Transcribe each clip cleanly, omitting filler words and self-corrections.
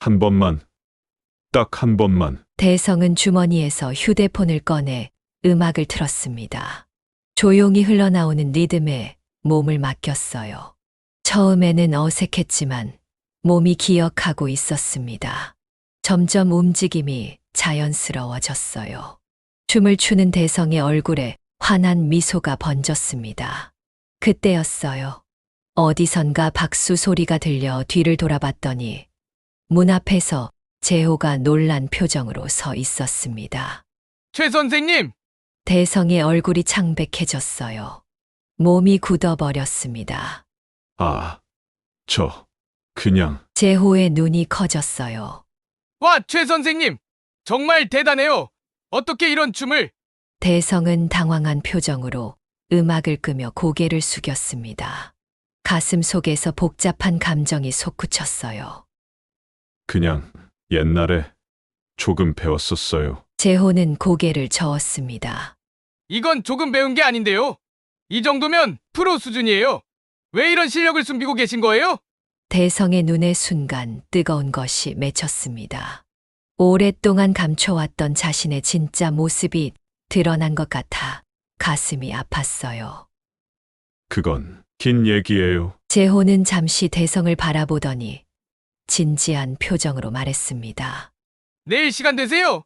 한 번만, 딱 한 번만. 대성은 주머니에서 휴대폰을 꺼내 음악을 틀었습니다. 조용히 흘러나오는 리듬에 몸을 맡겼어요. 처음에는 어색했지만 몸이 기억하고 있었습니다. 점점 움직임이 자연스러워졌어요. 춤을 추는 대성의 얼굴에 환한 미소가 번졌습니다. 그때였어요. 어디선가 박수 소리가 들려 뒤를 돌아봤더니 문 앞에서 재호가 놀란 표정으로 서 있었습니다. 최 선생님! 대성의 얼굴이 창백해졌어요. 몸이 굳어버렸습니다. 아, 그냥, 재호의 눈이 커졌어요. 와, 최 선생님! 정말 대단해요! 어떻게 이런 춤을? 대성은 당황한 표정으로 음악을 끄며 고개를 숙였습니다. 가슴 속에서 복잡한 감정이 솟구쳤어요. 그냥, 옛날에 조금 배웠었어요. 재호는 고개를 저었습니다. 이건 조금 배운 게 아닌데요. 이 정도면 프로 수준이에요. 왜 이런 실력을 숨기고 계신 거예요? 대성의 눈에 순간 뜨거운 것이 맺혔습니다. 오랫동안 감춰왔던 자신의 진짜 모습이 드러난 것 같아 가슴이 아팠어요. 그건 긴 얘기예요. 재호는 잠시 대성을 바라보더니 진지한 표정으로 말했습니다. 내일 시간 되세요?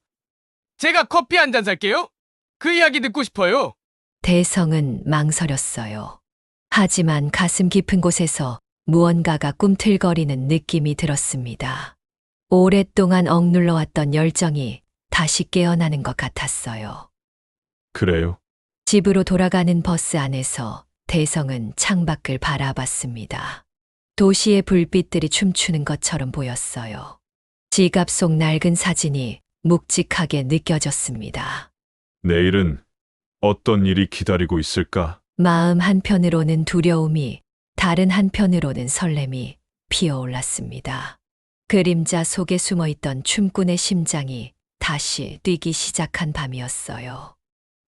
제가 커피 한 잔 살게요. 그 이야기 듣고 싶어요. 대성은 망설였어요. 하지만 가슴 깊은 곳에서 무언가가 꿈틀거리는 느낌이 들었습니다. 오랫동안 억눌러왔던 열정이 다시 깨어나는 것 같았어요. 그래요? 집으로 돌아가는 버스 안에서 대성은 창밖을 바라봤습니다. 도시의 불빛들이 춤추는 것처럼 보였어요. 지갑 속 낡은 사진이 묵직하게 느껴졌습니다. 내일은 어떤 일이 기다리고 있을까? 마음 한편으로는 두려움이, 다른 한편으로는 설렘이 피어올랐습니다. 그림자 속에 숨어있던 춤꾼의 심장이 다시 뛰기 시작한 밤이었어요.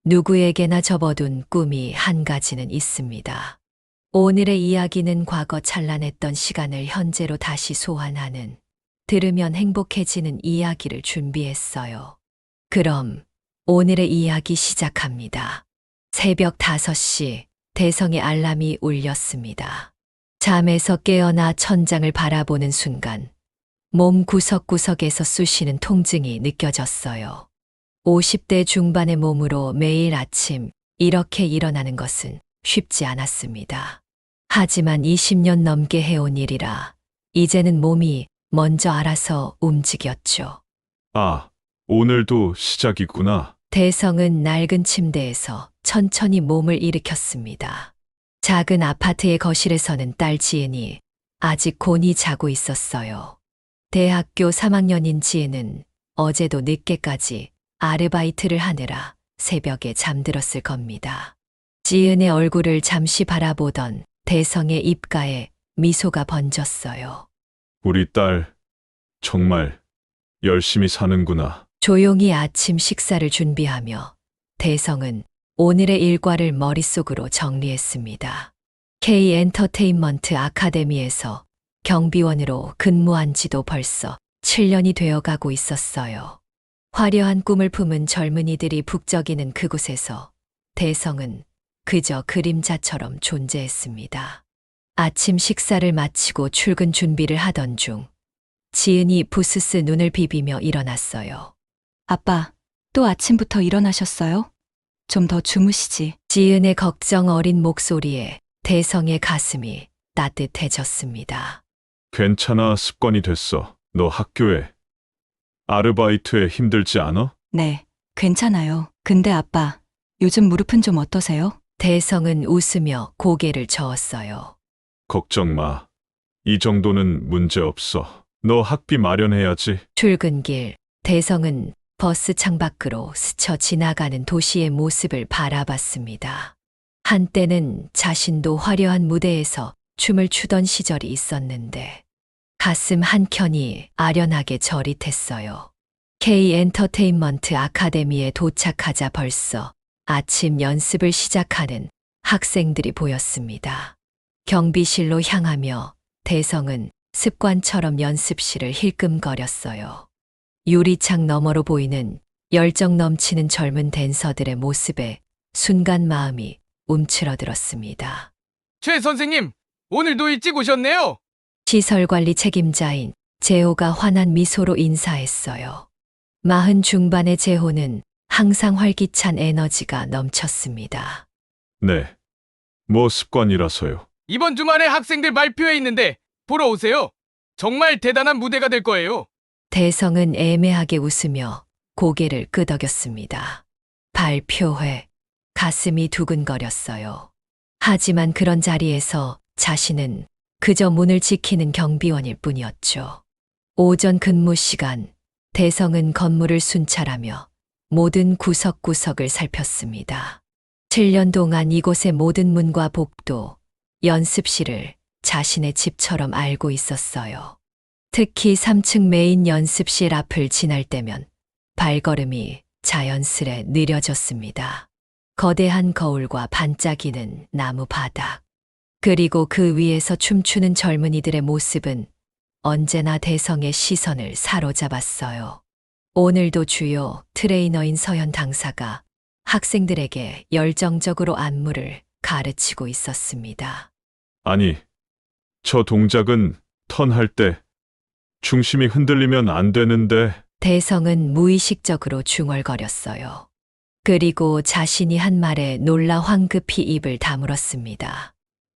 누구에게나 접어둔 꿈이 한 가지는 있습니다. 오늘의 이야기는 과거 찬란했던 시간을 현재로 다시 소환하는, 들으면 행복해지는 이야기를 준비했어요. 그럼 오늘의 이야기 시작합니다. 새벽 5시 대성의 알람이 울렸습니다. 잠에서 깨어나 천장을 바라보는 순간 몸 구석구석에서 쑤시는 통증이 느껴졌어요. 50대 중반의 몸으로 매일 아침 이렇게 일어나는 것은 쉽지 않았습니다. 하지만 20년 넘게 해온 일이라 이제는 몸이 먼저 알아서 움직였죠. 아, 오늘도 시작이구나. 대성은 낡은 침대에서 천천히 몸을 일으켰습니다. 작은 아파트의 거실에서는 딸 지은이 아직 곤히 자고 있었어요. 대학교 3학년인 지은은 어제도 늦게까지 아르바이트를 하느라 새벽에 잠들었을 겁니다. 지은의 얼굴을 잠시 바라보던 대성의 입가에 미소가 번졌어요. 우리 딸, 정말 열심히 사는구나. 조용히 아침 식사를 준비하며 대성은 오늘의 일과를 머릿속으로 정리했습니다. K 엔터테인먼트 아카데미에서 경비원으로 근무한 지도 벌써 7년이 되어가고 있었어요. 화려한 꿈을 품은 젊은이들이 북적이는 그곳에서 대성은 그저 그림자처럼 존재했습니다. 아침 식사를 마치고 출근 준비를 하던 중 지은이 부스스 눈을 비비며 일어났어요. 아빠, 또 아침부터 일어나셨어요? 좀 더 주무시지. 지은의 걱정 어린 목소리에 대성의 가슴이 따뜻해졌습니다. 괜찮아, 습관이 됐어. 너 학교에, 아르바이트에 힘들지 않아? 네, 괜찮아요. 근데 아빠, 요즘 무릎은 좀 어떠세요? 대성은 웃으며 고개를 저었어요. 걱정 마. 이 정도는 문제 없어. 너 학비 마련해야지. 출근길, 대성은 버스 창밖으로 스쳐 지나가는 도시의 모습을 바라봤습니다. 한때는 자신도 화려한 무대에서 춤을 추던 시절이 있었는데 가슴 한켠이 아련하게 저릿했어요. K 엔터테인먼트 아카데미에 도착하자 벌써 아침 연습을 시작하는 학생들이 보였습니다. 경비실로 향하며 대성은 습관처럼 연습실을 힐끔거렸어요. 유리창 너머로 보이는 열정 넘치는 젊은 댄서들의 모습에 순간 마음이 움츠러들었습니다. 최 선생님, 오늘도 일찍 오셨네요. 시설관리 책임자인 재호가 환한 미소로 인사했어요. 40 중반의 재호는 항상 활기찬 에너지가 넘쳤습니다. 네. 뭐 습관이라서요. 이번 주말에 학생들 발표회 있는데 보러 오세요. 정말 대단한 무대가 될 거예요. 대성은 애매하게 웃으며 고개를 끄덕였습니다. 발표회, 가슴이 두근거렸어요. 하지만 그런 자리에서 자신은 그저 문을 지키는 경비원일 뿐이었죠. 오전 근무 시간, 대성은 건물을 순찰하며 모든 구석구석을 살폈습니다. 7년 동안 이곳의 모든 문과 복도, 연습실을 자신의 집처럼 알고 있었어요. 특히 3층 메인 연습실 앞을 지날 때면 발걸음이 자연스레 느려졌습니다. 거대한 거울과 반짝이는 나무 바닥, 그리고 그 위에서 춤추는 젊은이들의 모습은 언제나 대성의 시선을 사로잡았어요. 오늘도 주요 트레이너인 서현 당사가 학생들에게 열정적으로 안무를 가르치고 있었습니다. 아니, 저 동작은 턴할 때 중심이 흔들리면 안 되는데. 대성은 무의식적으로 중얼거렸어요. 그리고 자신이 한 말에 놀라 황급히 입을 다물었습니다.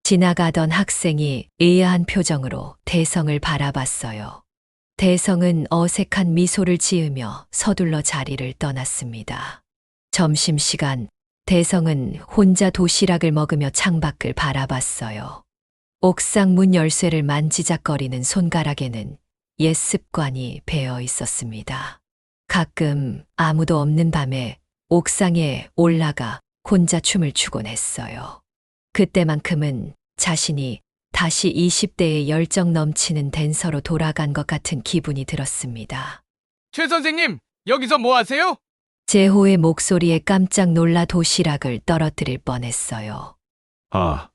지나가던 학생이 의아한 표정으로 대성을 바라봤어요. 대성은 어색한 미소를 지으며 서둘러 자리를 떠났습니다. 점심시간, 대성은 혼자 도시락을 먹으며 창밖을 바라봤어요. 옥상 문 열쇠를 만지작거리는 손가락에는 옛 습관이 배어 있었습니다. 가끔 아무도 없는 밤에 옥상에 올라가 혼자 춤을 추곤 했어요. 그때만큼은 자신이 다시 20대의 열정 넘치는 댄서로 돌아간 것 같은 기분이 들었습니다. 최 선생님, 여기서 뭐 하세요? 재호의 목소리에 깜짝 놀라 도시락을 떨어뜨릴 뻔했어요. 아,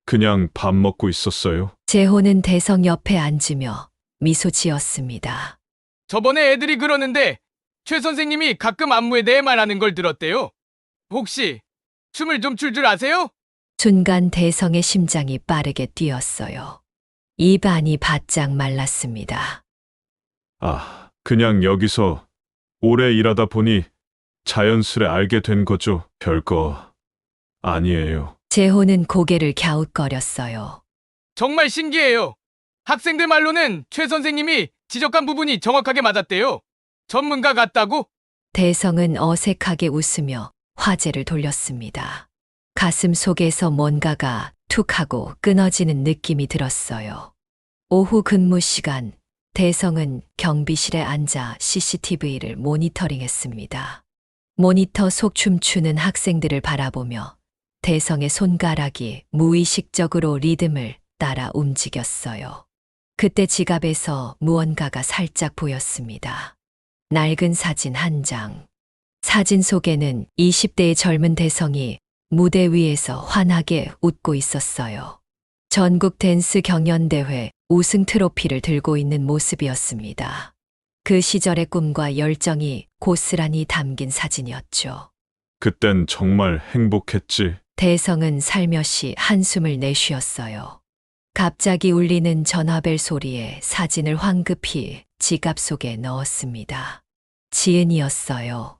그냥 밥 먹고 있었어요. 재호는 대성 옆에 앉으며 미소 지었습니다. 저번에 애들이 그러는데 최 선생님이 가끔 안무에 대해 말하는 걸 들었대요. 혹시 춤을 좀 출 줄 아세요? 순간 대성의 심장이 빠르게 뛰었어요. 입안이 바짝 말랐습니다. 아, 그냥 여기서 오래 일하다 보니 자연스레 알게 된 거죠. 별거 아니에요. 재호는 고개를 갸웃거렸어요. 정말 신기해요. 학생들 말로는 최 선생님이 지적한 부분이 정확하게 맞았대요. 전문가 같다고? 대성은 어색하게 웃으며 화제를 돌렸습니다. 가슴 속에서 뭔가가 툭 하고 끊어지는 느낌이 들었어요. 오후 근무 시간, 대성은 경비실에 앉아 CCTV를 모니터링했습니다. 모니터 속 춤추는 학생들을 바라보며 대성의 손가락이 무의식적으로 리듬을 따라 움직였어요. 그때 지갑에서 무언가가 살짝 보였습니다. 낡은 사진 한 장. 사진 속에는 20대의 젊은 대성이 무대 위에서 환하게 웃고 있었어요. 전국 댄스 경연대회 우승 트로피를 들고 있는 모습이었습니다. 그 시절의 꿈과 열정이 고스란히 담긴 사진이었죠. 그땐 정말 행복했지. 대성은 살며시 한숨을 내쉬었어요. 갑자기 울리는 전화벨 소리에 사진을 황급히 지갑 속에 넣었습니다. 지은이었어요.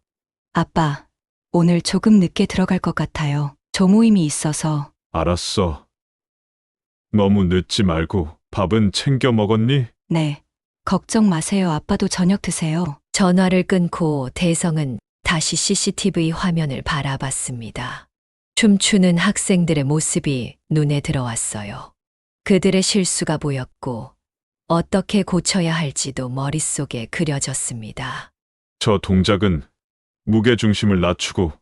아빠, 오늘 조금 늦게 들어갈 것 같아요. 조모임이 있어서. 알았어. 너무 늦지 말고 밥은 챙겨 먹었니? 네. 걱정 마세요. 아빠도 저녁 드세요. 전화를 끊고 대성은 다시 CCTV 화면을 바라봤습니다. 춤추는 학생들의 모습이 눈에 들어왔어요. 그들의 실수가 보였고 어떻게 고쳐야 할지도 머릿속에 그려졌습니다. 저 동작은 무게중심을 낮추고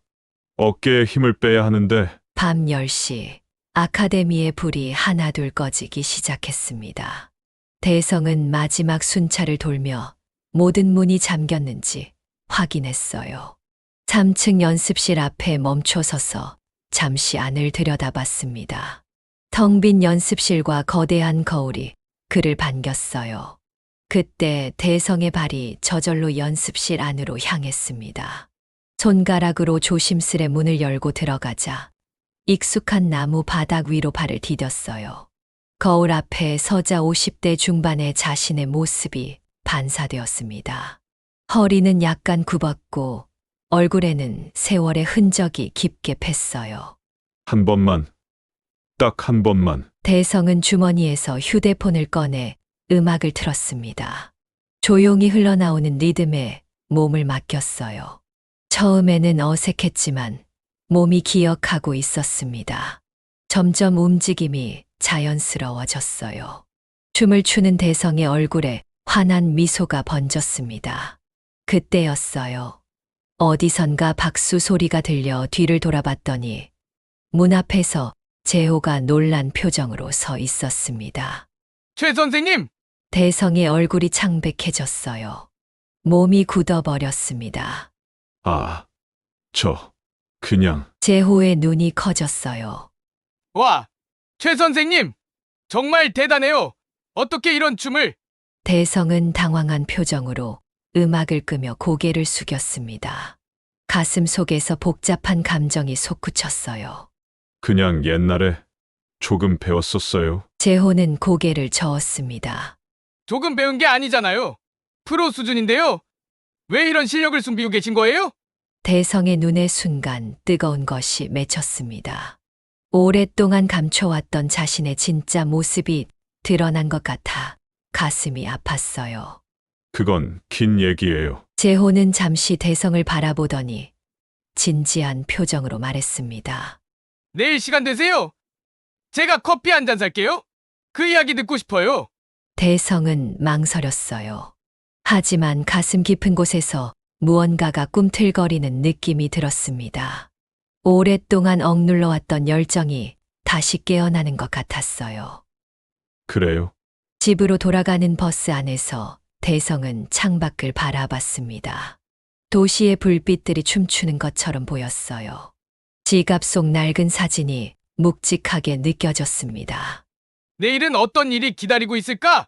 어깨에 힘을 빼야 하는데. 밤 10시 아카데미의 불이 하나둘 꺼지기 시작했습니다. 대성은 마지막 순찰을 돌며 모든 문이 잠겼는지 확인했어요. 3층 연습실 앞에 멈춰서서 잠시 안을 들여다봤습니다. 텅 빈 연습실과 거대한 거울이 그를 반겼어요. 그때 대성의 발이 저절로 연습실 안으로 향했습니다. 손가락으로 조심스레 문을 열고 들어가자 익숙한 나무 바닥 위로 발을 디뎠어요. 거울 앞에 서자 50대 중반의 자신의 모습이 반사되었습니다. 허리는 약간 굽었고 얼굴에는 세월의 흔적이 깊게 뱄어요. 한 번만, 딱 한 번만. 대성은 주머니에서 휴대폰을 꺼내 음악을 틀었습니다. 조용히 흘러나오는 리듬에 몸을 맡겼어요. 처음에는 어색했지만 몸이 기억하고 있었습니다. 점점 움직임이 자연스러워졌어요. 춤을 추는 대성의 얼굴에 환한 미소가 번졌습니다. 그때였어요. 어디선가 박수 소리가 들려 뒤를 돌아봤더니 문 앞에서 재호가 놀란 표정으로 서 있었습니다. 최 선생님! 대성의 얼굴이 창백해졌어요. 몸이 굳어버렸습니다. 아, 그냥. 재호의 눈이 커졌어요. 와, 최 선생님! 정말 대단해요. 어떻게 이런 춤을? 대성은 당황한 표정으로 음악을 끄며 고개를 숙였습니다. 가슴 속에서 복잡한 감정이 솟구쳤어요. 그냥 옛날에 조금 배웠었어요. 재호는 고개를 저었습니다. 조금 배운 게 아니잖아요. 프로 수준인데요. 왜 이런 실력을 숨기고 계신 거예요? 대성의 눈에 순간 뜨거운 것이 맺혔습니다. 오랫동안 감춰왔던 자신의 진짜 모습이 드러난 것 같아 가슴이 아팠어요. 그건 긴 얘기예요. 재호는 잠시 대성을 바라보더니 진지한 표정으로 말했습니다. 내일 시간 되세요? 제가 커피 한 잔 살게요. 그 이야기 듣고 싶어요. 대성은 망설였어요. 하지만 가슴 깊은 곳에서 무언가가 꿈틀거리는 느낌이 들었습니다. 오랫동안 억눌러왔던 열정이 다시 깨어나는 것 같았어요. 그래요? 집으로 돌아가는 버스 안에서 대성은 창밖을 바라봤습니다. 도시의 불빛들이 춤추는 것처럼 보였어요. 지갑 속 낡은 사진이 묵직하게 느껴졌습니다. 내일은 어떤 일이 기다리고 있을까?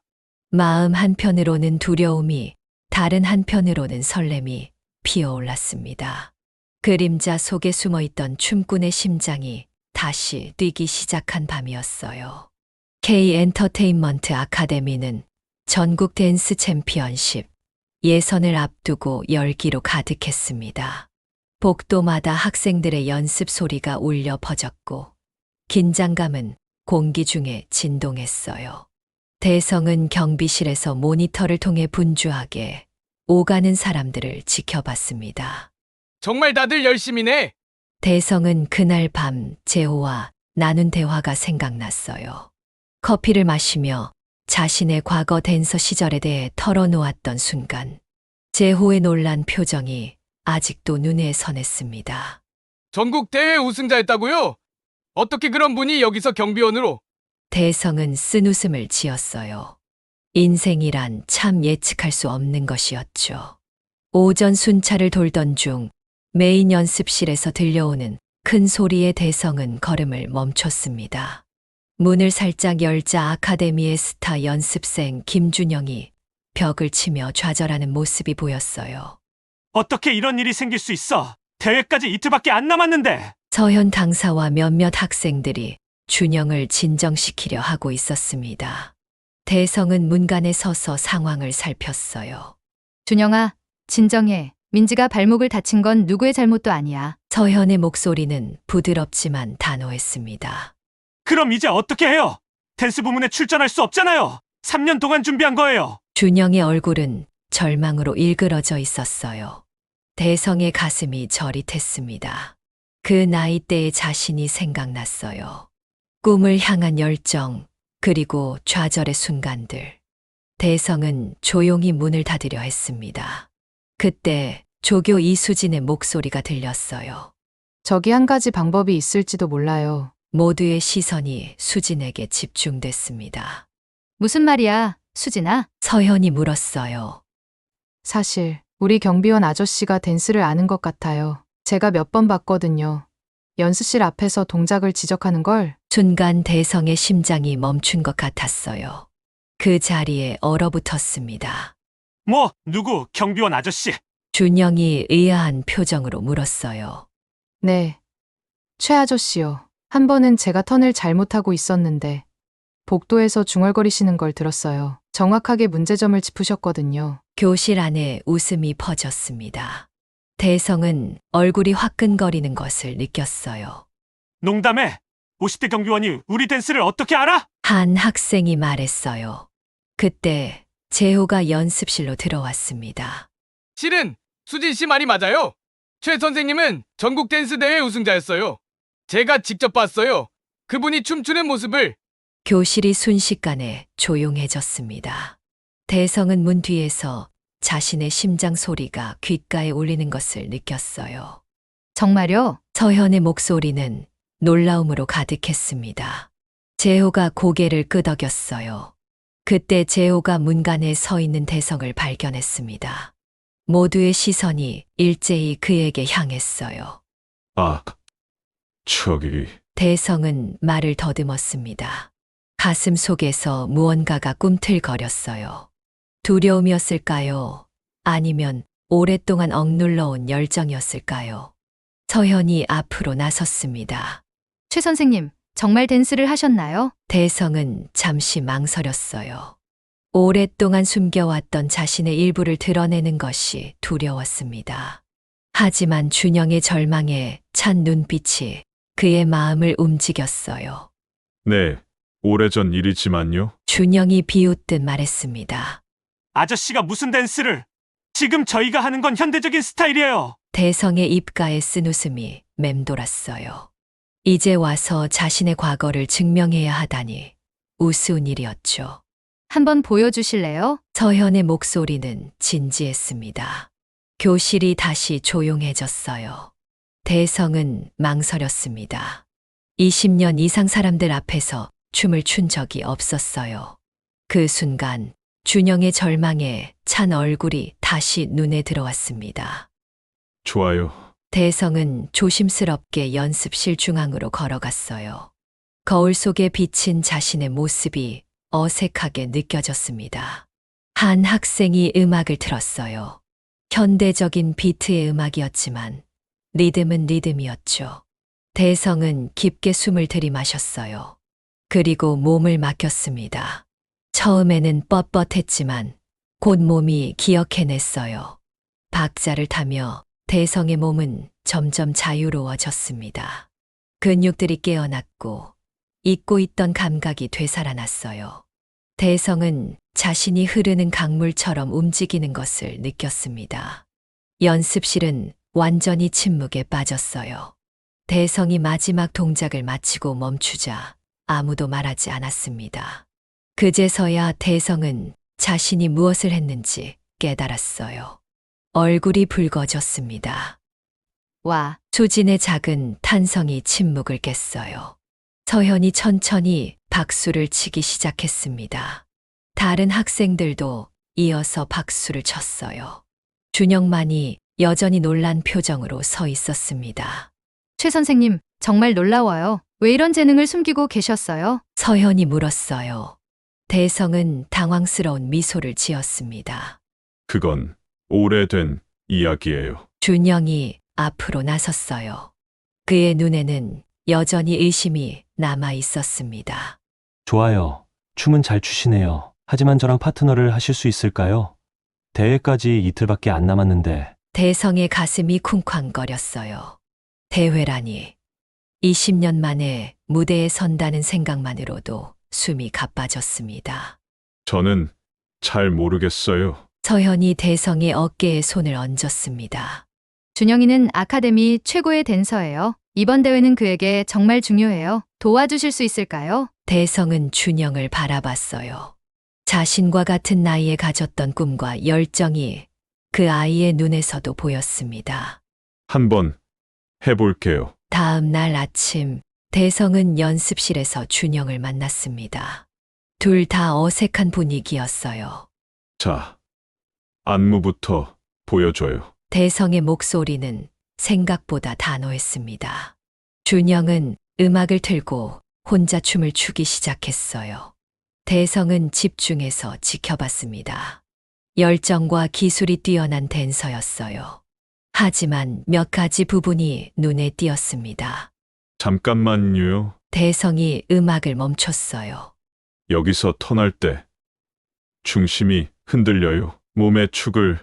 마음 한편으로는 두려움이, 다른 한편으로는 설렘이 피어올랐습니다. 그림자 속에 숨어있던 춤꾼의 심장이 다시 뛰기 시작한 밤이었어요. K 엔터테인먼트 아카데미는 전국 댄스 챔피언십 예선을 앞두고 열기로 가득했습니다. 복도마다 학생들의 연습 소리가 울려 퍼졌고 긴장감은 공기 중에 진동했어요. 대성은 경비실에서 모니터를 통해 분주하게 오가는 사람들을 지켜봤습니다. 정말 다들 열심히네. 대성은 그날 밤 재호와 나눈 대화가 생각났어요. 커피를 마시며 자신의 과거 댄서 시절에 대해 털어놓았던 순간 재호의 놀란 표정이 아직도 눈에 선했습니다. 전국 대회 우승자였다고요? 어떻게 그런 분이 여기서 경비원으로? 대성은 쓴웃음을 지었어요. 인생이란 참 예측할 수 없는 것이었죠. 오전 순찰을 돌던 중 메인 연습실에서 들려오는 큰 소리에 대성은 걸음을 멈췄습니다. 문을 살짝 열자 아카데미의 스타 연습생 김준영이 벽을 치며 좌절하는 모습이 보였어요. 어떻게 이런 일이 생길 수 있어? 대회까지 이틀밖에 안 남았는데. 서현 강사와 몇몇 학생들이 준영을 진정시키려 하고 있었습니다. 대성은 문간에 서서 상황을 살폈어요. 준영아, 진정해. 민지가 발목을 다친 건 누구의 잘못도 아니야. 서현의 목소리는 부드럽지만 단호했습니다. 그럼 이제 어떻게 해요? 댄스 부문에 출전할 수 없잖아요. 3년 동안 준비한 거예요. 준영의 얼굴은 절망으로 일그러져 있었어요. 대성의 가슴이 저릿했습니다. 그 나이대의 자신이 생각났어요. 꿈을 향한 열정, 그리고 좌절의 순간들. 대성은 조용히 문을 닫으려 했습니다. 그때 조교 이수진의 목소리가 들렸어요. 저기 한 가지 방법이 있을지도 몰라요. 모두의 시선이 수진에게 집중됐습니다. 무슨 말이야, 수진아? 서현이 물었어요. 사실 우리 경비원 아저씨가 댄스를 아는 것 같아요. 제가 몇 번 봤거든요. 연습실 앞에서 동작을 지적하는 걸. 순간 대성의 심장이 멈춘 것 같았어요. 그 자리에 얼어붙었습니다. 뭐, 누구, 경비원 아저씨? 준영이 의아한 표정으로 물었어요. 네. 최 아저씨요. 한 번은 제가 턴을 잘못하고 있었는데 복도에서 중얼거리시는 걸 들었어요. 정확하게 문제점을 짚으셨거든요. 교실 안에 웃음이 퍼졌습니다. 대성은 얼굴이 화끈거리는 것을 느꼈어요. 농담해. 50대 경비원이 우리 댄스를 어떻게 알아? 한 학생이 말했어요. 그때 재호가 연습실로 들어왔습니다. 실은 수진 씨 말이 맞아요. 최 선생님은 전국 댄스 대회 우승자였어요. 제가 직접 봤어요. 그분이 춤추는 모습을. 교실이 순식간에 조용해졌습니다. 대성은 문 뒤에서 자신의 심장 소리가 귓가에 울리는 것을 느꼈어요. 정말요? 서현의 목소리는 놀라움으로 가득했습니다. 재호가 고개를 끄덕였어요. 그때 재호가 문간에 서 있는 대성을 발견했습니다. 모두의 시선이 일제히 그에게 향했어요. 아, 저기, 대성은 말을 더듬었습니다. 가슴 속에서 무언가가 꿈틀거렸어요. 두려움이었을까요? 아니면 오랫동안 억눌러온 열정이었을까요? 서현이 앞으로 나섰습니다. 최 선생님, 정말 댄스를 하셨나요? 대성은 잠시 망설였어요. 오랫동안 숨겨왔던 자신의 일부를 드러내는 것이 두려웠습니다. 하지만 준영의 절망에 찬 눈빛이 그의 마음을 움직였어요. 네, 오래전 일이지만요. 준영이 비웃듯 말했습니다. 아저씨가 무슨 댄스를? 지금 저희가 하는 건 현대적인 스타일이에요. 대성의 입가에 쓴 웃음이 맴돌았어요. 이제 와서 자신의 과거를 증명해야 하다니 우스운 일이었죠. 한번 보여주실래요? 서현의 목소리는 진지했습니다. 교실이 다시 조용해졌어요. 대성은 망설였습니다. 20년 이상 사람들 앞에서 춤을 춘 적이 없었어요. 그 순간 준영의 절망에 찬 얼굴이 다시 눈에 들어왔습니다. 좋아요. 대성은 조심스럽게 연습실 중앙으로 걸어갔어요. 거울 속에 비친 자신의 모습이 어색하게 느껴졌습니다. 한 학생이 음악을 틀었어요. 현대적인 비트의 음악이었지만 리듬은 리듬이었죠. 대성은 깊게 숨을 들이마셨어요. 그리고 몸을 맡겼습니다. 처음에는 뻣뻣했지만 곧 몸이 기억해냈어요. 박자를 타며 대성의 몸은 점점 자유로워졌습니다. 근육들이 깨어났고 잊고 있던 감각이 되살아났어요. 대성은 자신이 흐르는 강물처럼 움직이는 것을 느꼈습니다. 연습실은 완전히 침묵에 빠졌어요. 대성이 마지막 동작을 마치고 멈추자 아무도 말하지 않았습니다. 그제서야 대성은 자신이 무엇을 했는지 깨달았어요. 얼굴이 붉어졌습니다. 와, 수진의 작은 탄성이 침묵을 깼어요. 서현이 천천히 박수를 치기 시작했습니다. 다른 학생들도 이어서 박수를 쳤어요. 준영만이 여전히 놀란 표정으로 서 있었습니다. 최 선생님, 정말 놀라워요. 왜 이런 재능을 숨기고 계셨어요? 서현이 물었어요. 대성은 당황스러운 미소를 지었습니다. 그건 오래된 이야기예요. 준영이 앞으로 나섰어요. 그의 눈에는 여전히 의심이 남아 있었습니다. 좋아요. 춤은 잘 추시네요. 하지만 저랑 파트너를 하실 수 있을까요? 대회까지 이틀밖에 안 남았는데. 대성의 가슴이 쿵쾅거렸어요. 대회라니. 20년 만에 무대에 선다는 생각만으로도 숨이 가빠졌습니다. 저는 잘 모르겠어요. 서현이 대성의 어깨에 손을 얹었습니다. 준영이는 아카데미 최고의 댄서예요. 이번 대회는 그에게 정말 중요해요. 도와주실 수 있을까요? 대성은 준영을 바라봤어요. 자신과 같은 나이에 가졌던 꿈과 열정이 그 아이의 눈에서도 보였습니다. 한번 해볼게요. 다음 날 아침, 대성은 연습실에서 준영을 만났습니다. 둘 다 어색한 분위기였어요. 자, 안무부터 보여줘요. 대성의 목소리는 생각보다 단호했습니다. 준영은 음악을 틀고 혼자 춤을 추기 시작했어요. 대성은 집중해서 지켜봤습니다. 열정과 기술이 뛰어난 댄서였어요. 하지만 몇 가지 부분이 눈에 띄었습니다. 잠깐만요. 대성이 음악을 멈췄어요. 여기서 턴할 때 중심이 흔들려요. 몸의 축을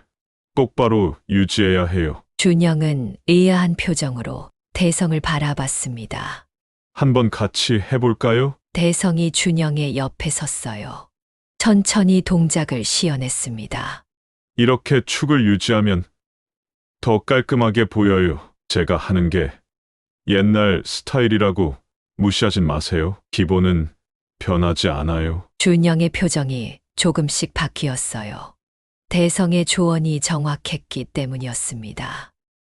똑바로 유지해야 해요. 준영은 의아한 표정으로 대성을 바라봤습니다. 한번 같이 해볼까요? 대성이 준영의 옆에 섰어요. 천천히 동작을 시연했습니다. 이렇게 축을 유지하면 더 깔끔하게 보여요. 제가 하는 게 옛날 스타일이라고 무시하진 마세요. 기본은 변하지 않아요. 준영의 표정이 조금씩 바뀌었어요. 대성의 조언이 정확했기 때문이었습니다.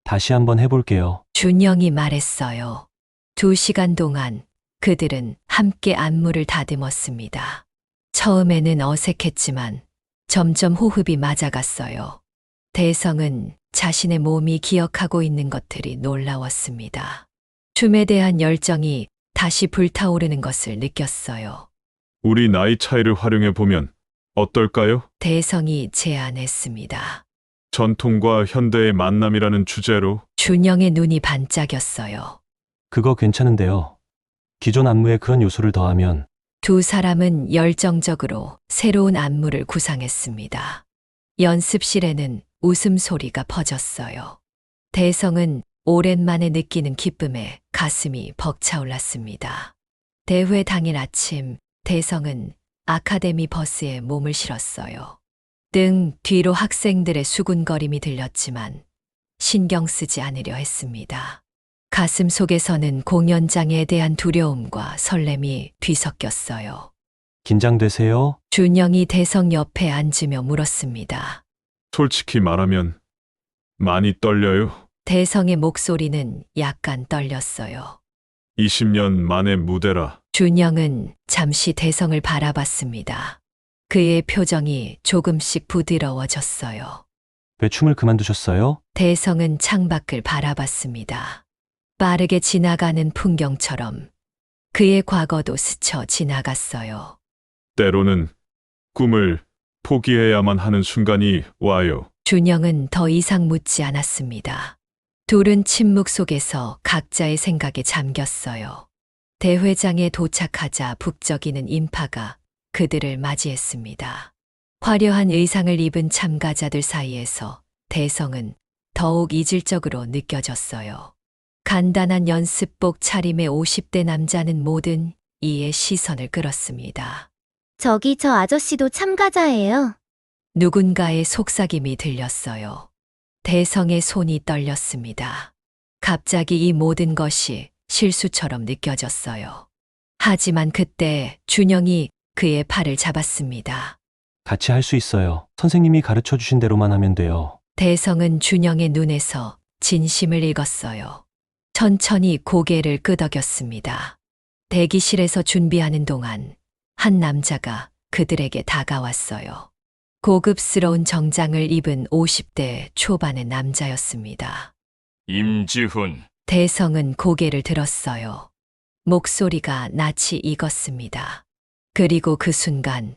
다시 한번 해볼게요. 준영이 말했어요. 2시간 동안 그들은 함께 안무를 다듬었습니다. 처음에는 어색했지만 점점 호흡이 맞아갔어요. 대성은 자신의 몸이 기억하고 있는 것들이 놀라웠습니다. 춤에 대한 열정이 다시 불타오르는 것을 느꼈어요. 우리 나이 차이를 활용해 보면 어떨까요? 대성이 제안했습니다. 전통과 현대의 만남이라는 주제로 준영의 눈이 반짝였어요. 그거 괜찮은데요. 기존 안무에 그런 요소를 더하면 두 사람은 열정적으로 새로운 안무를 구상했습니다. 연습실에는 웃음소리가 퍼졌어요. 대성은 오랜만에 느끼는 기쁨에 가슴이 벅차올랐습니다. 대회 당일 아침, 대성은 아카데미 버스에 몸을 실었어요. 등 뒤로 학생들의 수군거림이 들렸지만 신경 쓰지 않으려 했습니다. 가슴 속에서는 공연장에 대한 두려움과 설렘이 뒤섞였어요. 긴장되세요? 준영이 대성 옆에 앉으며 물었습니다. 솔직히 말하면 많이 떨려요. 대성의 목소리는 약간 떨렸어요. 20년 만의 무대라. 준영은 잠시 대성을 바라봤습니다. 그의 표정이 조금씩 부드러워졌어요. 왜 춤을 그만두셨어요? 대성은 창밖을 바라봤습니다. 빠르게 지나가는 풍경처럼 그의 과거도 스쳐 지나갔어요. 때로는 꿈을 포기해야만 하는 순간이 와요. 준영은 더 이상 묻지 않았습니다. 둘은 침묵 속에서 각자의 생각에 잠겼어요. 대회장에 도착하자 북적이는 인파가 그들을 맞이했습니다. 화려한 의상을 입은 참가자들 사이에서 대성은 더욱 이질적으로 느껴졌어요. 간단한 연습복 차림의 50대 남자는 모든 이의 시선을 끌었습니다. 저기 저 아저씨도 참가자예요. 누군가의 속삭임이 들렸어요. 대성의 손이 떨렸습니다. 갑자기 이 모든 것이 실수처럼 느껴졌어요. 하지만 그때 준영이 그의 팔을 잡았습니다. 같이 할 수 있어요. 선생님이 가르쳐 주신 대로만 하면 돼요. 대성은 준영의 눈에서 진심을 읽었어요. 천천히 고개를 끄덕였습니다. 대기실에서 준비하는 동안 한 남자가 그들에게 다가왔어요. 고급스러운 정장을 입은 50대 초반의 남자였습니다. 임지훈. 대성은 고개를 들었어요. 목소리가 낯이 익었습니다. 그리고 그 순간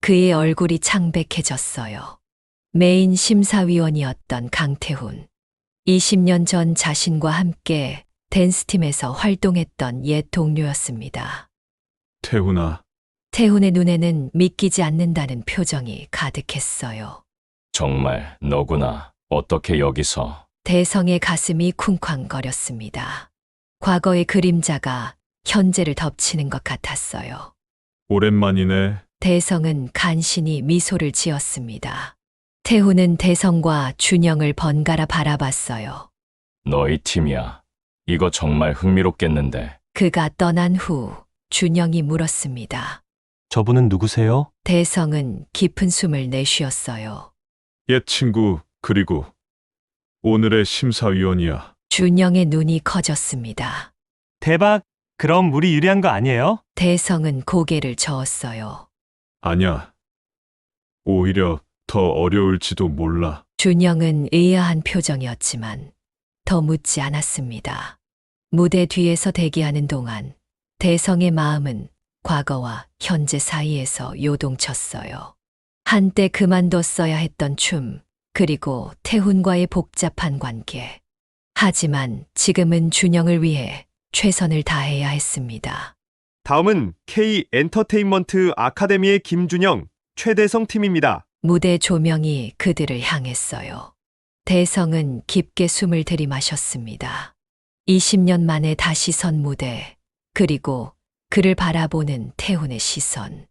그의 얼굴이 창백해졌어요. 메인 심사위원이었던 강태훈. 20년 전 자신과 함께 댄스팀에서 활동했던 옛 동료였습니다. 태훈아, 태훈의 눈에는 믿기지 않는다는 표정이 가득했어요. 정말 너구나. 어떻게 여기서? 대성의 가슴이 쿵쾅거렸습니다. 과거의 그림자가 현재를 덮치는 것 같았어요. 오랜만이네. 대성은 간신히 미소를 지었습니다. 태훈은 대성과 준영을 번갈아 바라봤어요. 너희 팀이야. 이거 정말 흥미롭겠는데. 그가 떠난 후 준영이 물었습니다. 저분은 누구세요? 대성은 깊은 숨을 내쉬었어요. 옛 친구, 그리고 오늘의 심사위원이야. 준영의 눈이 커졌습니다. 대박! 그럼 우리 유리한 거 아니에요? 대성은 고개를 저었어요. 아냐. 오히려 더 어려울지도 몰라. 준영은 의아한 표정이었지만 더 묻지 않았습니다. 무대 뒤에서 대기하는 동안 대성의 마음은 과거와 현재 사이에서 요동쳤어요. 한때 그만뒀어야 했던 춤, 그리고 태훈과의 복잡한 관계. 하지만 지금은 준영을 위해 최선을 다해야 했습니다. 다음은 K 엔터테인먼트 아카데미의 김준영, 최대성 팀입니다. 무대 조명이 그들을 향했어요. 대성은 깊게 숨을 들이마셨습니다. 20년 만에 다시 선 무대, 그리고 그를 바라보는 태훈의 시선.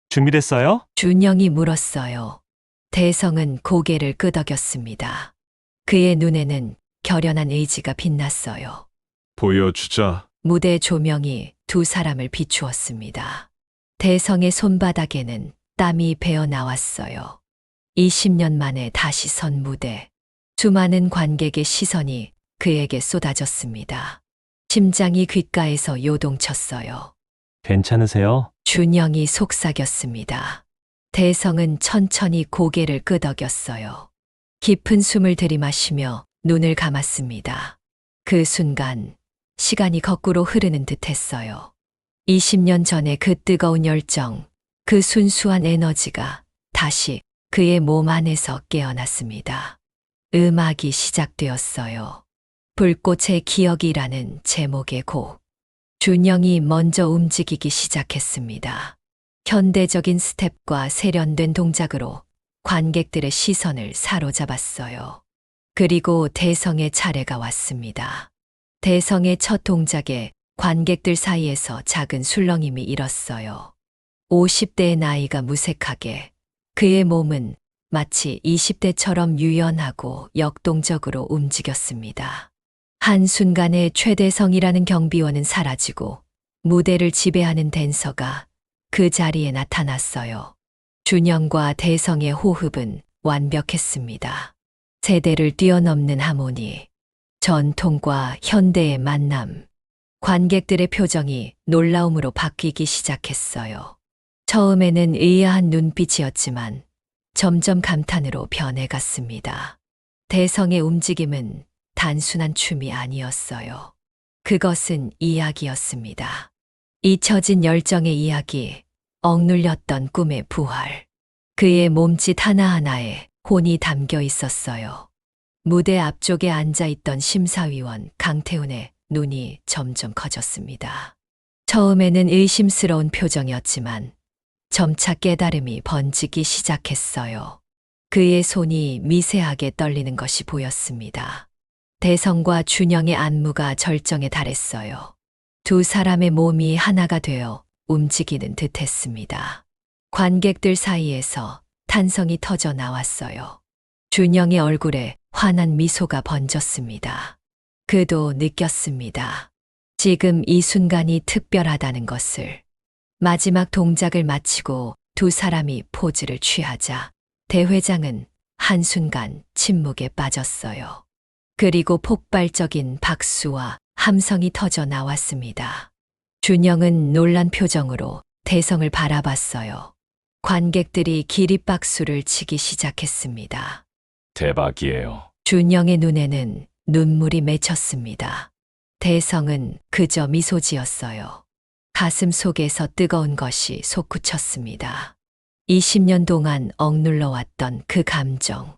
준비됐어요? 준영이 물었어요. 대성은 고개를 끄덕였습니다. 그의 눈에는 결연한 의지가 빛났어요. 보여주자. 무대 조명이 두 사람을 비추었습니다. 대성의 손바닥에는 땀이 배어 나왔어요. 20년 만에 다시 선 무대. 수많은 관객의 시선이 그에게 쏟아졌습니다. 심장이 귓가에서 요동쳤어요. 괜찮으세요? 준영이 속삭였습니다. 대성은 천천히 고개를 끄덕였어요. 깊은 숨을 들이마시며 눈을 감았습니다. 그 순간 시간이 거꾸로 흐르는 듯 했어요. 20년 전의 그 뜨거운 열정, 그 순수한 에너지가 다시 그의 몸 안에서 깨어났습니다. 음악이 시작되었어요. 불꽃의 기억이라는 제목의 곡. 준영이 먼저 움직이기 시작했습니다. 현대적인 스텝과 세련된 동작으로 관객들의 시선을 사로잡았어요. 그리고 대성의 차례가 왔습니다. 대성의 첫 동작에 관객들 사이에서 작은 술렁임이 일었어요. 50대의 나이가 무색하게, 그의 몸은 마치 20대처럼 유연하고 역동적으로 움직였습니다. 한순간에 최대성이라는 경비원은 사라지고 무대를 지배하는 댄서가 그 자리에 나타났어요. 준영과 대성의 호흡은 완벽했습니다. 세대를 뛰어넘는 하모니, 전통과 현대의 만남. 관객들의 표정이 놀라움으로 바뀌기 시작했어요. 처음에는 의아한 눈빛이었지만 점점 감탄으로 변해갔습니다. 대성의 움직임은 단순한 춤이 아니었어요. 그것은 이야기였습니다. 잊혀진 열정의 이야기, 억눌렸던 꿈의 부활. 그의 몸짓 하나하나에 혼이 담겨 있었어요. 무대 앞쪽에 앉아있던 심사위원 강태훈의 눈이 점점 커졌습니다. 처음에는 의심스러운 표정이었지만 점차 깨달음이 번지기 시작했어요. 그의 손이 미세하게 떨리는 것이 보였습니다. 대성과 준영의 안무가 절정에 달했어요. 두 사람의 몸이 하나가 되어 움직이는 듯 했습니다. 관객들 사이에서 탄성이 터져 나왔어요. 준영의 얼굴에 환한 미소가 번졌습니다. 그도 느꼈습니다. 지금 이 순간이 특별하다는 것을. 마지막 동작을 마치고 두 사람이 포즈를 취하자 대회장은 한순간 침묵에 빠졌어요. 그리고 폭발적인 박수와 함성이 터져 나왔습니다. 준영은 놀란 표정으로 대성을 바라봤어요. 관객들이 기립박수를 치기 시작했습니다. 대박이에요. 준영의 눈에는 눈물이 맺혔습니다. 대성은 그저 미소 지었어요. 가슴 속에서 뜨거운 것이 솟구쳤습니다. 20년 동안 억눌러왔던 그 감정.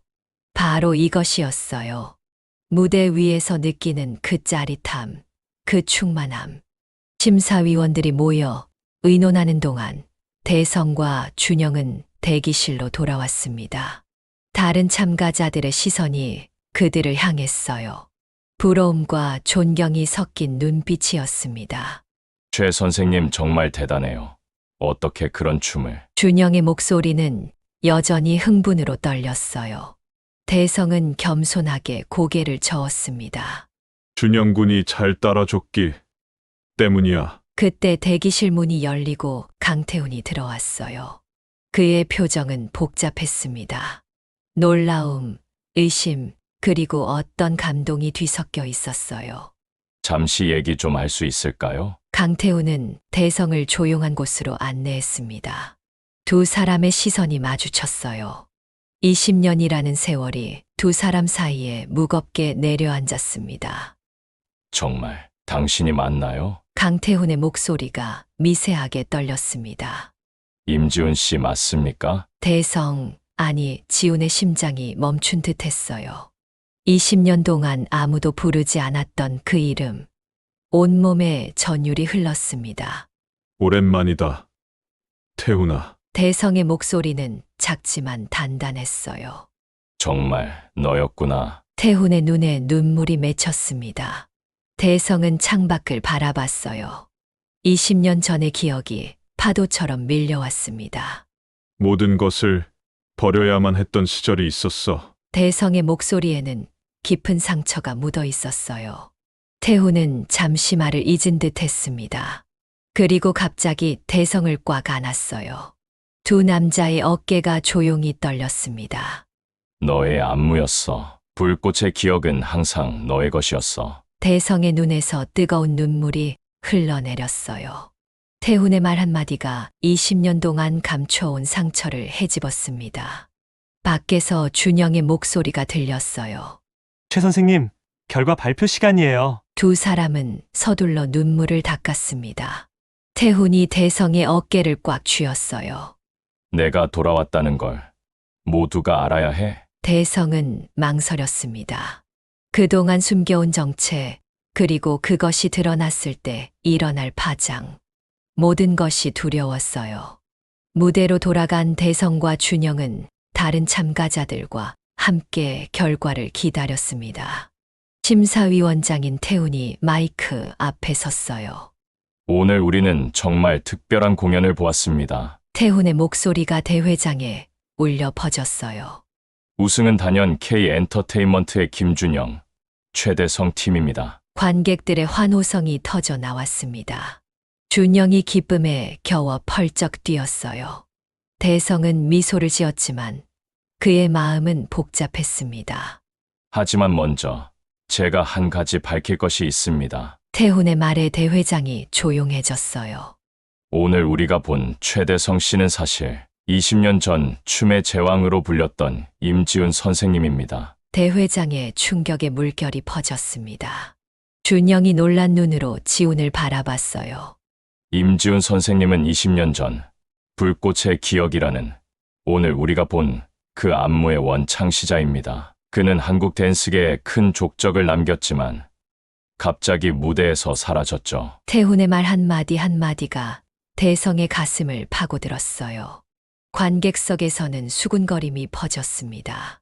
바로 이것이었어요. 무대 위에서 느끼는 그 짜릿함, 그 충만함. 심사위원들이 모여 의논하는 동안 대성과 준영은 대기실로 돌아왔습니다. 다른 참가자들의 시선이 그들을 향했어요. 부러움과 존경이 섞인 눈빛이었습니다. 최 선생님 정말 대단해요. 어떻게 그런 춤을. 준영의 목소리는 여전히 흥분으로 떨렸어요. 대성은 겸손하게 고개를 저었습니다. 준영 군이 잘 따라줬기 때문이야. 그때 대기실 문이 열리고 강태훈이 들어왔어요. 그의 표정은 복잡했습니다. 놀라움, 의심, 그리고 어떤 감동이 뒤섞여 있었어요. 잠시 얘기 좀 할 수 있을까요? 강태훈은 대성을 조용한 곳으로 안내했습니다. 두 사람의 시선이 마주쳤어요. 20년이라는 세월이 두 사람 사이에 무겁게 내려앉았습니다. 정말 당신이 맞나요? 강태훈의 목소리가 미세하게 떨렸습니다. 임지훈 씨 맞습니까? 대성, 아니, 지훈의 심장이 멈춘 듯 했어요. 20년 동안 아무도 부르지 않았던 그 이름. 온몸에 전율이 흘렀습니다. 오랜만이다. 태훈아. 대성의 목소리는 작지만 단단했어요. 정말 너였구나. 태훈의 눈에 눈물이 맺혔습니다. 대성은 창밖을 바라봤어요. 20년 전의 기억이 파도처럼 밀려왔습니다. 모든 것을 버려야만 했던 시절이 있었어. 대성의 목소리에는 깊은 상처가 묻어 있었어요. 태훈은 잠시 말을 잊은 듯 했습니다. 그리고 갑자기 대성을 꽉 안았어요. 두 남자의 어깨가 조용히 떨렸습니다. 너의 안무였어. 불꽃의 기억은 항상 너의 것이었어. 대성의 눈에서 뜨거운 눈물이 흘러내렸어요. 태훈의 말 한마디가 20년 동안 감춰온 상처를 헤집었습니다. 밖에서 준영의 목소리가 들렸어요. 최 선생님, 결과 발표 시간이에요. 두 사람은 서둘러 눈물을 닦았습니다. 태훈이 대성의 어깨를 꽉 쥐었어요. 내가 돌아왔다는 걸 모두가 알아야 해. 대성은 망설였습니다. 그동안 숨겨온 정체, 그리고 그것이 드러났을 때 일어날 파장. 모든 것이 두려웠어요. 무대로 돌아간 대성과 준영은 다른 참가자들과 함께 결과를 기다렸습니다. 심사위원장인 태훈이 마이크 앞에 섰어요. 오늘 우리는 정말 특별한 공연을 보았습니다. 태훈의 목소리가 대회장에 울려 퍼졌어요. 우승은 단연 K엔터테인먼트의 김준영, 최대성 팀입니다. 관객들의 환호성이 터져 나왔습니다. 준영이 기쁨에 겨워 펄쩍 뛰었어요. 대성은 미소를 지었지만 그의 마음은 복잡했습니다. 하지만 먼저 제가 한 가지 밝힐 것이 있습니다. 태훈의 말에 대회장이 조용해졌어요. 오늘 우리가 본 최대성 씨는 사실 20년 전 춤의 제왕으로 불렸던 임지훈 선생님입니다. 대회장의 충격의 물결이 퍼졌습니다. 준영이 놀란 눈으로 지훈을 바라봤어요. 임지훈 선생님은 20년 전 불꽃의 기억이라는 오늘 우리가 본 그 안무의 원창시자입니다. 그는 한국 댄스계에 큰 족적을 남겼지만 갑자기 무대에서 사라졌죠. 태훈의 말 한마디 한마디가 대성의 가슴을 파고들었어요. 관객석에서는 수군거림이 퍼졌습니다.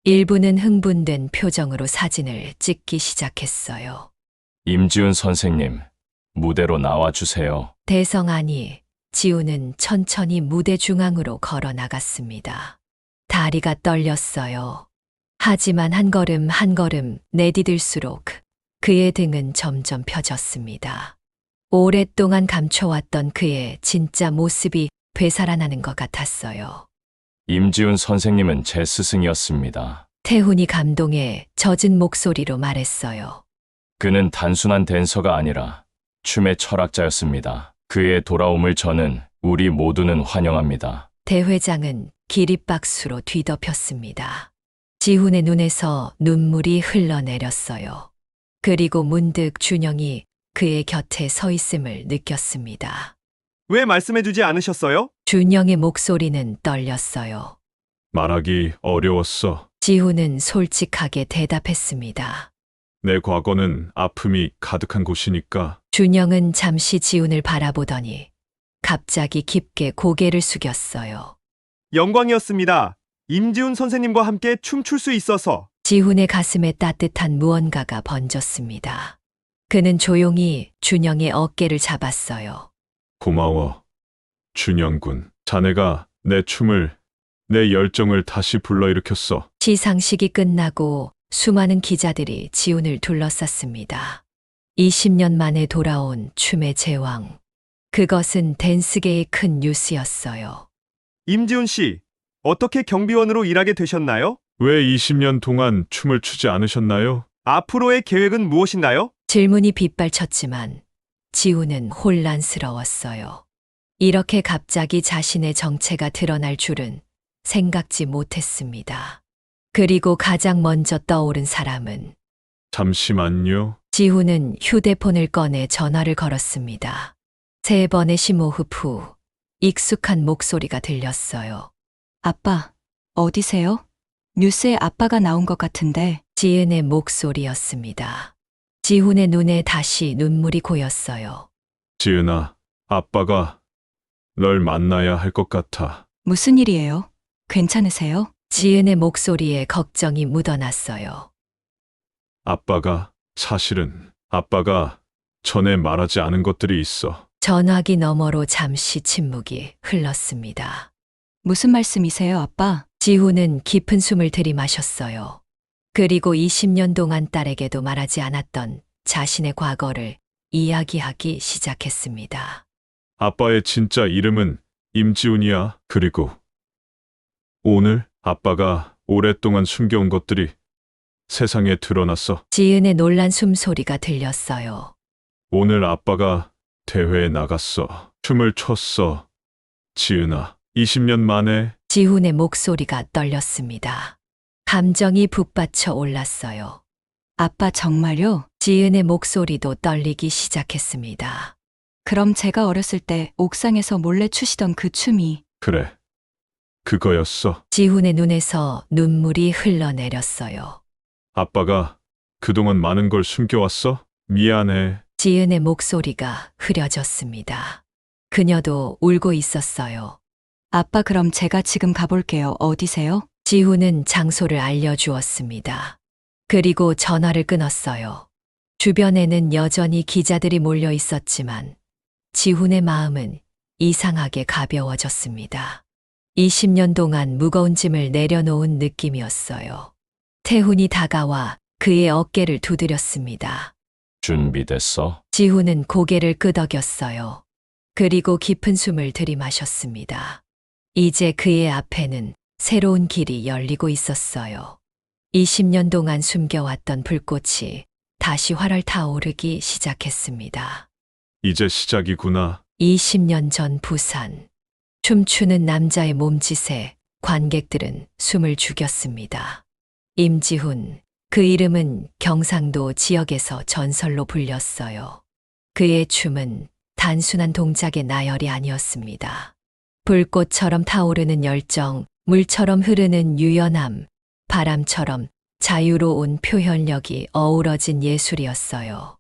일부는 흥분된 표정으로 사진을 찍기 시작했어요. 임지훈 선생님, 무대로 나와주세요. 대성 아니, 지훈은 천천히 무대 중앙으로 걸어 나갔습니다. 다리가 떨렸어요. 하지만 한 걸음 한 걸음 내디딜수록 그의 등은 점점 펴졌습니다. 오랫동안 감춰왔던 그의 진짜 모습이 되살아나는 것 같았어요. 임지훈 선생님은 제 스승이었습니다. 태훈이 감동에 젖은 목소리로 말했어요. 그는 단순한 댄서가 아니라 춤의 철학자였습니다. 그의 돌아옴을 저는 우리 모두는 환영합니다. 대회장은 기립박수로 뒤덮였습니다. 지훈의 눈에서 눈물이 흘러내렸어요. 그리고 문득 준영이 그의 곁에 서 있음을 느꼈습니다. 왜 말씀해주지 않으셨어요? 준영의 목소리는 떨렸어요. 말하기 어려웠어. 지훈은 솔직하게 대답했습니다. 내 과거는 아픔이 가득한 곳이니까. 준영은 잠시 지훈을 바라보더니 갑자기 깊게 고개를 숙였어요. 영광이었습니다. 임지훈 선생님과 함께 춤출 수 있어서. 지훈의 가슴에 따뜻한 무언가가 번졌습니다. 그는 조용히 준영의 어깨를 잡았어요. 고마워. 준영군. 자네가 내 춤을, 내 열정을 다시 불러일으켰어. 시상식이 끝나고 수많은 기자들이 지훈을 둘러쌌습니다. 20년 만에 돌아온 춤의 제왕. 그것은 댄스계의 큰 뉴스였어요. 임지훈 씨, 어떻게 경비원으로 일하게 되셨나요? 왜 20년 동안 춤을 추지 않으셨나요? 앞으로의 계획은 무엇인가요? 질문이 빗발쳤지만 지훈은 혼란스러웠어요. 이렇게 갑자기 자신의 정체가 드러날 줄은 생각지 못했습니다. 그리고 가장 먼저 떠오른 사람은 잠시만요. 지훈은 휴대폰을 꺼내 전화를 걸었습니다. 3번의 심호흡 후 익숙한 목소리가 들렸어요. 아빠, 어디세요? 뉴스에 아빠가 나온 것 같은데. 지은의 목소리였습니다. 지훈의 눈에 다시 눈물이 고였어요. 지은아, 아빠가 널 만나야 할 것 같아. 무슨 일이에요? 괜찮으세요? 지은의 목소리에 걱정이 묻어났어요. 사실은 아빠가 전에 말하지 않은 것들이 있어. 전화기 너머로 잠시 침묵이 흘렀습니다. 무슨 말씀이세요, 아빠? 지훈은 깊은 숨을 들이마셨어요. 그리고 20년 동안 딸에게도 말하지 않았던 자신의 과거를 이야기하기 시작했습니다. 아빠의 진짜 이름은 임지훈이야. 그리고 오늘 아빠가 오랫동안 숨겨온 것들이 세상에 드러났어. 지은의 놀란 숨소리가 들렸어요. 오늘 아빠가 대회에 나갔어. 춤을 췄어. 지은아, 20년 만에. 지훈의 목소리가 떨렸습니다. 감정이 북받쳐 올랐어요. 아빠 정말요? 지은의 목소리도 떨리기 시작했습니다. 그럼 제가 어렸을 때 옥상에서 몰래 추시던 그 춤이. 그래. 그거였어. 지훈의 눈에서 눈물이 흘러내렸어요. 아빠가 그동안 많은 걸 숨겨왔어? 미안해. 지은의 목소리가 흐려졌습니다. 그녀도 울고 있었어요. 아빠, 그럼 제가 지금 가볼게요. 어디세요? 지훈은 장소를 알려주었습니다. 그리고 전화를 끊었어요. 주변에는 여전히 기자들이 몰려 있었지만 지훈의 마음은 이상하게 가벼워졌습니다. 20년 동안 무거운 짐을 내려놓은 느낌이었어요. 태훈이 다가와 그의 어깨를 두드렸습니다. 준비됐어? 지훈은 고개를 끄덕였어요. 그리고 깊은 숨을 들이마셨습니다. 이제 그의 앞에는 새로운 길이 열리고 있었어요. 20년 동안 숨겨왔던 불꽃이 다시 활활 타오르기 시작했습니다. 이제 시작이구나. 20년 전 부산. 춤추는 남자의 몸짓에 관객들은 숨을 죽였습니다. 임지훈, 그 이름은 경상도 지역에서 전설로 불렸어요. 그의 춤은 단순한 동작의 나열이 아니었습니다. 불꽃처럼 타오르는 열정, 물처럼 흐르는 유연함, 바람처럼 자유로운 표현력이 어우러진 예술이었어요.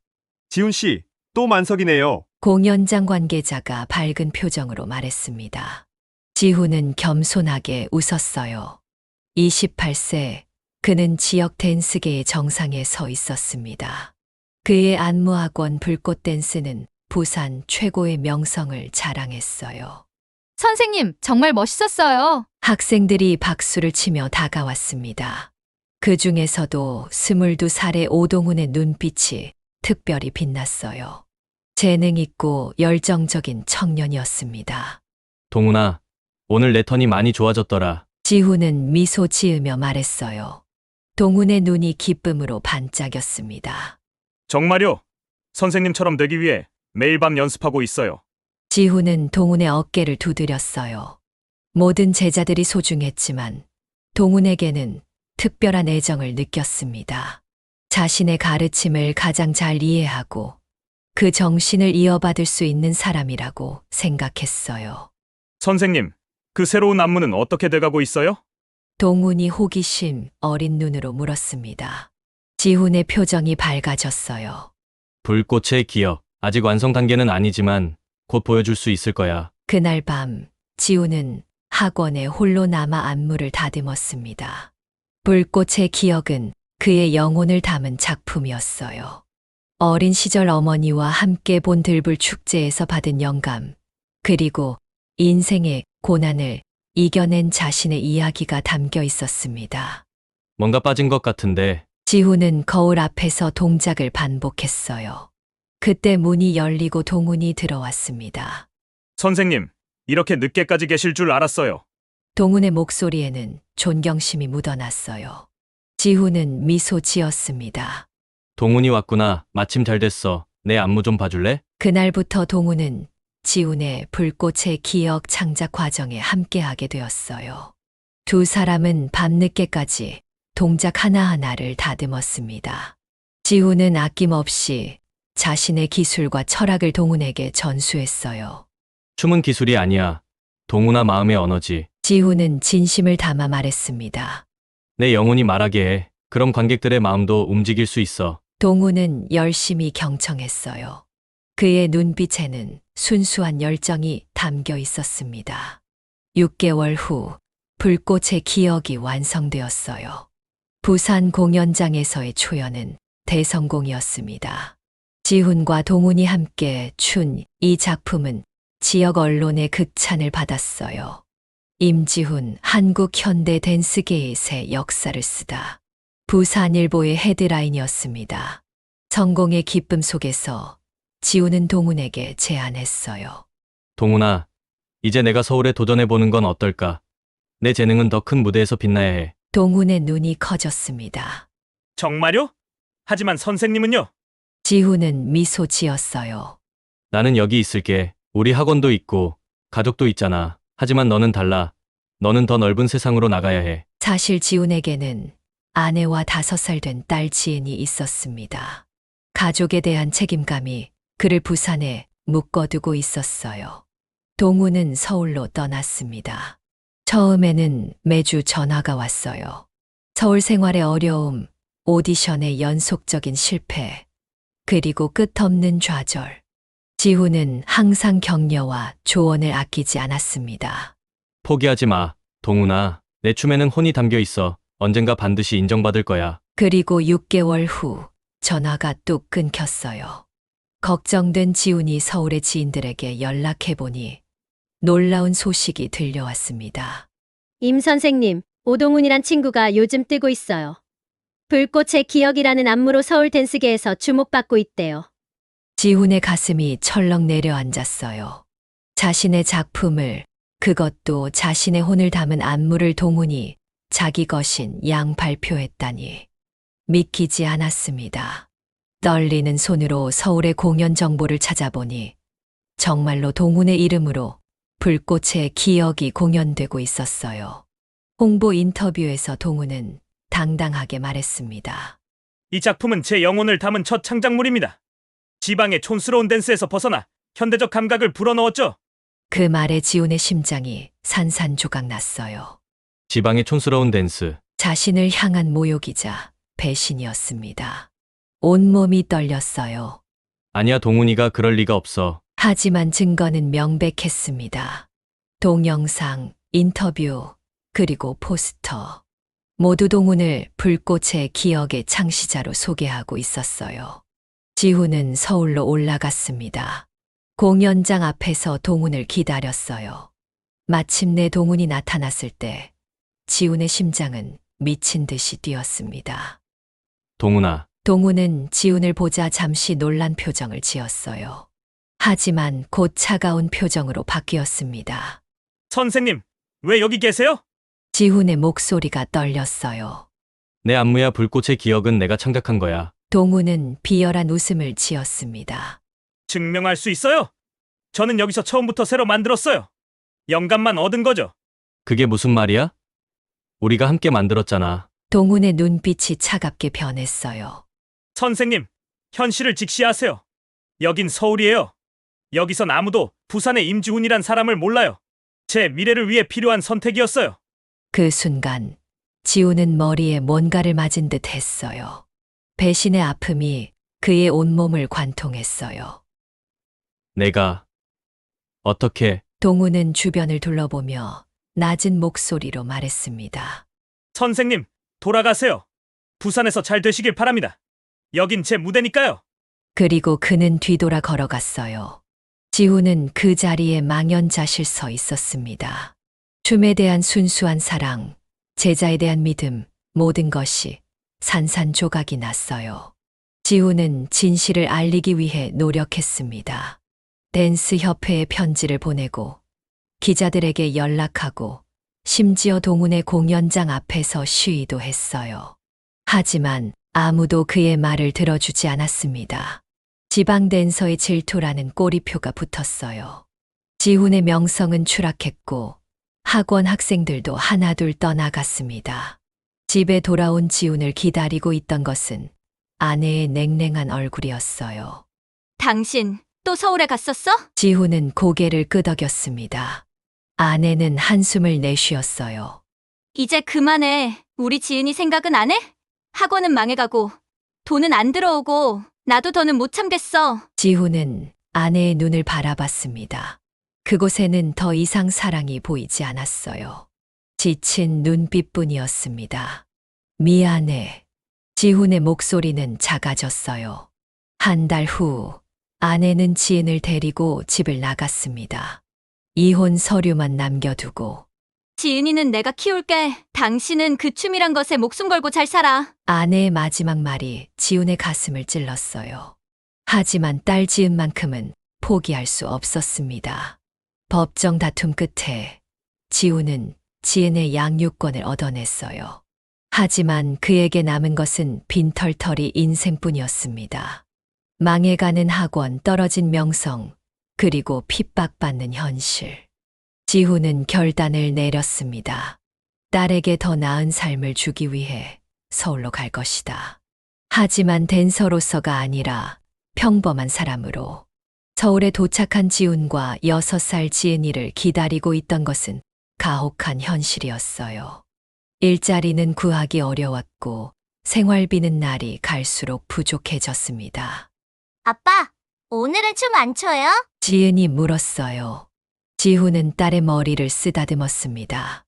지훈 씨, 또 만석이네요. 공연장 관계자가 밝은 표정으로 말했습니다. 지훈은 겸손하게 웃었어요. 28세, 그는 지역 댄스계의 정상에 서 있었습니다. 그의 안무학원 불꽃 댄스는 부산 최고의 명성을 자랑했어요. 선생님, 정말 멋있었어요. 학생들이 박수를 치며 다가왔습니다. 그 중에서도 22살의 오동훈의 눈빛이 특별히 빛났어요. 재능 있고 열정적인 청년이었습니다. 동훈아, 오늘 내 턴이 많이 좋아졌더라. 지훈은 미소 지으며 말했어요. 동훈의 눈이 기쁨으로 반짝였습니다. 정말요? 선생님처럼 되기 위해 매일 밤 연습하고 있어요. 지훈은 동훈의 어깨를 두드렸어요. 모든 제자들이 소중했지만 동훈에게는 특별한 애정을 느꼈습니다. 자신의 가르침을 가장 잘 이해하고 그 정신을 이어받을 수 있는 사람이라고 생각했어요. 선생님, 그 새로운 안무는 어떻게 돼가고 있어요? 동훈이 호기심 어린 눈으로 물었습니다. 지훈의 표정이 밝아졌어요. 불꽃의 기억. 아직 완성 단계는 아니지만 곧 보여줄 수 있을 거야. 그날 밤 지훈은 학원에 홀로 남아 안무를 다듬었습니다. 불꽃의 기억은 그의 영혼을 담은 작품이었어요. 어린 시절 어머니와 함께 본 들불 축제에서 받은 영감, 그리고 인생의 고난을 이겨낸 자신의 이야기가 담겨 있었습니다. 뭔가 빠진 것 같은데. 지훈은 거울 앞에서 동작을 반복했어요. 그때 문이 열리고 동훈이 들어왔습니다. 선생님, 이렇게 늦게까지 계실 줄 알았어요. 동훈의 목소리에는 존경심이 묻어났어요. 지훈은 미소 지었습니다. 동훈이 왔구나. 마침 잘 됐어. 내 안무 좀 봐줄래? 그날부터 동훈은 지훈의 불꽃의 기억 창작 과정에 함께하게 되었어요. 두 사람은 밤늦게까지 동작 하나하나를 다듬었습니다. 지훈은 아낌없이 자신의 기술과 철학을 동훈에게 전수했어요. 춤은 기술이 아니야. 동훈아 마음의 언어지. 지훈은 진심을 담아 말했습니다. 내 영혼이 말하게 해. 그럼 관객들의 마음도 움직일 수 있어. 동훈은 열심히 경청했어요. 그의 눈빛에는 순수한 열정이 담겨 있었습니다. 6개월 후 불꽃의 기억이 완성되었어요. 부산 공연장에서의 초연은 대성공이었습니다. 지훈과 동훈이 함께 춘 이 작품은 지역 언론의 극찬을 받았어요. 임지훈 한국 현대 댄스계의 새 역사를 쓰다. 부산일보의 헤드라인이었습니다. 성공의 기쁨 속에서 지훈은 동훈에게 제안했어요. 동훈아, 이제 내가 서울에 도전해보는 건 어떨까? 내 재능은 더 큰 무대에서 빛나야 해. 동훈의 눈이 커졌습니다. 정말요? 하지만 선생님은요? 지훈은 미소 지었어요. 나는 여기 있을게. 우리 학원도 있고 가족도 있잖아. 하지만 너는 달라. 너는 더 넓은 세상으로 나가야 해. 사실 지훈에게는 아내와 5살 된 딸 지은이 있었습니다. 가족에 대한 책임감이 그를 부산에 묶어두고 있었어요. 동훈은 서울로 떠났습니다. 처음에는 매주 전화가 왔어요. 서울 생활의 어려움, 오디션의 연속적인 실패, 그리고 끝없는 좌절. 지훈은 항상 격려와 조언을 아끼지 않았습니다. 포기하지 마. 동훈아, 내 춤에는 혼이 담겨 있어. 언젠가 반드시 인정받을 거야. 그리고 6개월 후 전화가 뚝 끊겼어요. 걱정된 지훈이 서울의 지인들에게 연락해보니 놀라운 소식이 들려왔습니다. 임 선생님, 오동훈이란 친구가 요즘 뜨고 있어요. 불꽃의 기억이라는 안무로 서울 댄스계에서 주목받고 있대요. 지훈의 가슴이 철렁 내려앉았어요. 자신의 작품을, 그것도 자신의 혼을 담은 안무를 동훈이 자기 것인 양 발표했다니 믿기지 않았습니다. 떨리는 손으로 서울의 공연 정보를 찾아보니 정말로 동훈의 이름으로 불꽃의 기억이 공연되고 있었어요. 홍보 인터뷰에서 동훈은 당당하게 말했습니다. 이 작품은 제 영혼을 담은 첫 창작물입니다. 지방의 촌스러운 댄스에서 벗어나 현대적 감각을 불어넣었죠. 그 말에 지훈의 심장이 산산조각 났어요. 지방의 촌스러운 댄스. 자신을 향한 모욕이자 배신이었습니다. 온몸이 떨렸어요. 아니야, 동훈이가 그럴 리가 없어. 하지만 증거는 명백했습니다. 동영상, 인터뷰, 그리고 포스터. 모두 동훈을 불꽃의 기억의 창시자로 소개하고 있었어요. 지훈은 서울로 올라갔습니다. 공연장 앞에서 동훈을 기다렸어요. 마침내 동훈이 나타났을 때 지훈의 심장은 미친 듯이 뛰었습니다. 동훈아. 동훈은 지훈을 보자 잠시 놀란 표정을 지었어요. 하지만 곧 차가운 표정으로 바뀌었습니다. 선생님, 왜 여기 계세요? 지훈의 목소리가 떨렸어요. 내 안무야. 불꽃의 기억은 내가 창작한 거야. 동훈은 비열한 웃음을 지었습니다. 증명할 수 있어요? 저는 여기서 처음부터 새로 만들었어요. 영감만 얻은 거죠. 그게 무슨 말이야? 우리가 함께 만들었잖아. 동훈의 눈빛이 차갑게 변했어요. 선생님, 현실을 직시하세요. 여긴 서울이에요. 여기선 아무도 부산의 임지훈이란 사람을 몰라요. 제 미래를 위해 필요한 선택이었어요. 그 순간 지훈은 머리에 뭔가를 맞은 듯 했어요. 배신의 아픔이 그의 온몸을 관통했어요. 내가 어떻게? 동훈은 주변을 둘러보며 낮은 목소리로 말했습니다. 선생님, 돌아가세요. 부산에서 잘 되시길 바랍니다. 여긴 제 무대니까요. 그리고 그는 뒤돌아 걸어갔어요. 지훈은 그 자리에 망연자실 서 있었습니다. 춤에 대한 순수한 사랑, 제자에 대한 믿음, 모든 것이 산산조각이 났어요. 지훈은 진실을 알리기 위해 노력했습니다. 댄스 협회에 편지를 보내고 기자들에게 연락하고 심지어 동훈의 공연장 앞에서 시위도 했어요. 하지만 아무도 그의 말을 들어주지 않았습니다. 지방 댄서의 질투라는 꼬리표가 붙었어요. 지훈의 명성은 추락했고 학원 학생들도 하나둘 떠나갔습니다. 집에 돌아온 지훈을 기다리고 있던 것은 아내의 냉랭한 얼굴이었어요. 당신 또 서울에 갔었어? 지훈은 고개를 끄덕였습니다. 아내는 한숨을 내쉬었어요. 이제 그만해. 우리 지은이 생각은 안 해? 학원은 망해가고 돈은 안 들어오고 나도 더는 못 참겠어. 지훈은 아내의 눈을 바라봤습니다. 그곳에는 더 이상 사랑이 보이지 않았어요. 지친 눈빛뿐이었습니다. 미안해. 지훈의 목소리는 작아졌어요. 한 달 후, 아내는 지은을 데리고 집을 나갔습니다. 이혼 서류만 남겨두고. 지은이는 내가 키울게. 당신은 그 춤이란 것에 목숨 걸고 잘 살아. 아내의 마지막 말이 지훈의 가슴을 찔렀어요. 하지만 딸 지은만큼은 포기할 수 없었습니다. 법정 다툼 끝에 지훈은 지은의 양육권을 얻어냈어요. 하지만 그에게 남은 것은 빈털터리 인생뿐이었습니다. 망해가는 학원, 떨어진 명성, 그리고 핍박받는 현실. 지훈은 결단을 내렸습니다. 딸에게 더 나은 삶을 주기 위해 서울로 갈 것이다. 하지만 댄서로서가 아니라 평범한 사람으로. 서울에 도착한 지훈과 6살 지은이를 기다리고 있던 것은 가혹한 현실이었어요. 일자리는 구하기 어려웠고 생활비는 날이 갈수록 부족해졌습니다. 아빠, 오늘은 춤 안 춰요? 지은이 물었어요. 지훈은 딸의 머리를 쓰다듬었습니다.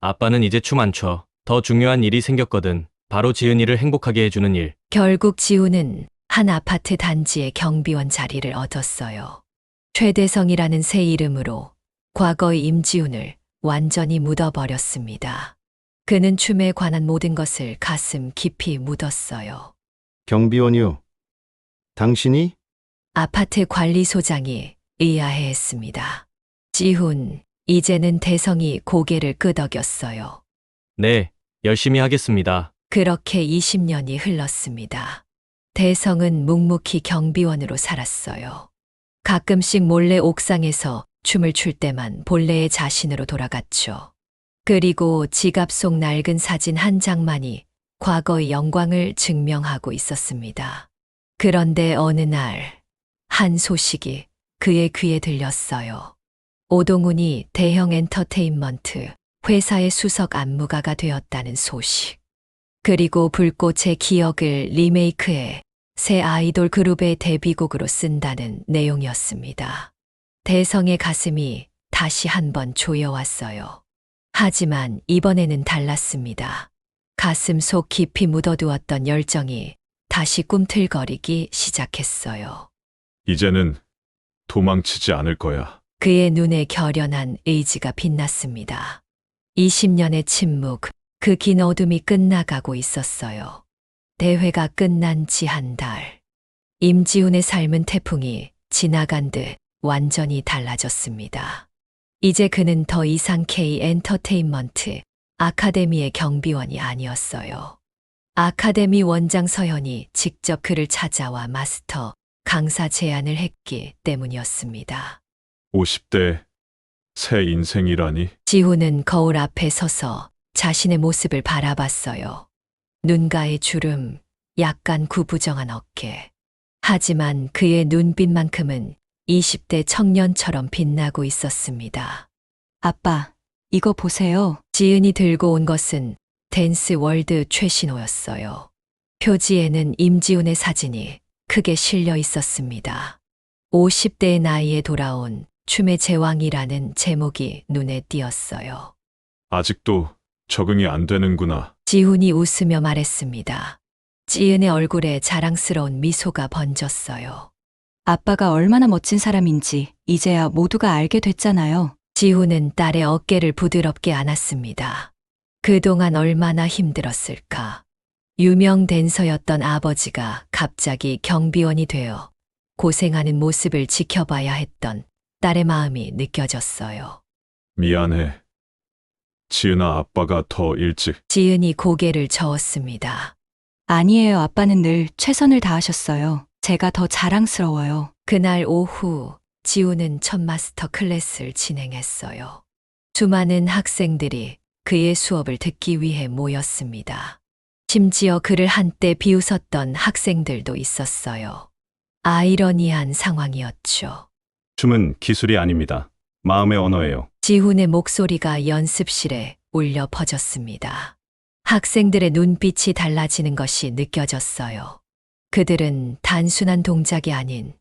아빠는 이제 춤 안 춰. 더 중요한 일이 생겼거든. 바로 지은이를 행복하게 해주는 일. 결국 지훈은 한 아파트 단지의 경비원 자리를 얻었어요. 최대성이라는 새 이름으로 과거의 임지훈을 완전히 묻어버렸습니다. 그는 춤에 관한 모든 것을 가슴 깊이 묻었어요. 경비원이요. 당신이? 아파트 관리소장이 의아해했습니다. 지훈, 이제는 대성이 고개를 끄덕였어요. 네, 열심히 하겠습니다. 그렇게 20년이 흘렀습니다. 대성은 묵묵히 경비원으로 살았어요. 가끔씩 몰래 옥상에서 춤을 출 때만 본래의 자신으로 돌아갔죠. 그리고 지갑 속 낡은 사진 한 장만이 과거의 영광을 증명하고 있었습니다. 그런데 어느 날, 한 소식이 그의 귀에 들렸어요. 오동훈이 대형 엔터테인먼트 회사의 수석 안무가가 되었다는 소식. 그리고 불꽃의 기억을 리메이크해 새 아이돌 그룹의 데뷔곡으로 쓴다는 내용이었습니다. 대성의 가슴이 다시 한번 조여왔어요. 하지만 이번에는 달랐습니다. 가슴 속 깊이 묻어두었던 열정이 다시 꿈틀거리기 시작했어요. 이제는 도망치지 않을 거야. 그의 눈에 결연한 의지가 빛났습니다. 20년의 침묵, 그 긴 어둠이 끝나가고 있었어요. 대회가 끝난 지 한 달. 임지훈의 삶은 태풍이 지나간 듯 완전히 달라졌습니다. 이제 그는 더 이상 K 엔터테인먼트 아카데미의 경비원이 아니었어요. 아카데미 원장 서현이 직접 그를 찾아와 마스터 강사 제안을 했기 때문이었습니다. 50대 새 인생이라니. 지훈은 거울 앞에 서서 자신의 모습을 바라봤어요. 눈가의 주름, 약간 구부정한 어깨. 하지만 그의 눈빛만큼은 20대 청년처럼 빛나고 있었습니다. 아빠, 이거 보세요. 지은이 들고 온 것은 댄스 월드 최신호였어요. 표지에는 임지훈의 사진이 크게 실려 있었습니다. 50대의 나이에 돌아온 춤의 제왕이라는 제목이 눈에 띄었어요. 아직도 적응이 안 되는구나. 지훈이 웃으며 말했습니다. 지은의 얼굴에 자랑스러운 미소가 번졌어요. 아빠가 얼마나 멋진 사람인지 이제야 모두가 알게 됐잖아요. 지훈은 딸의 어깨를 부드럽게 안았습니다. 그동안 얼마나 힘들었을까. 유명 댄서였던 아버지가 갑자기 경비원이 되어 고생하는 모습을 지켜봐야 했던 딸의 마음이 느껴졌어요. 미안해. 지은아, 아빠가 더 일찍. 지은이 고개를 저었습니다. 아니에요. 아빠는 늘 최선을 다하셨어요. 제가 더 자랑스러워요. 그날 오후 지훈은 첫 마스터 클래스를 진행했어요. 수많은 학생들이 그의 수업을 듣기 위해 모였습니다. 심지어 그를 한때 비웃었던 학생들도 있었어요. 아이러니한 상황이었죠. 춤은 기술이 아닙니다. 마음의 언어예요. 지훈의 목소리가 연습실에 울려 퍼졌습니다. 학생들의 눈빛이 달라지는 것이 느껴졌어요. 그들은 단순한 동작이 아닌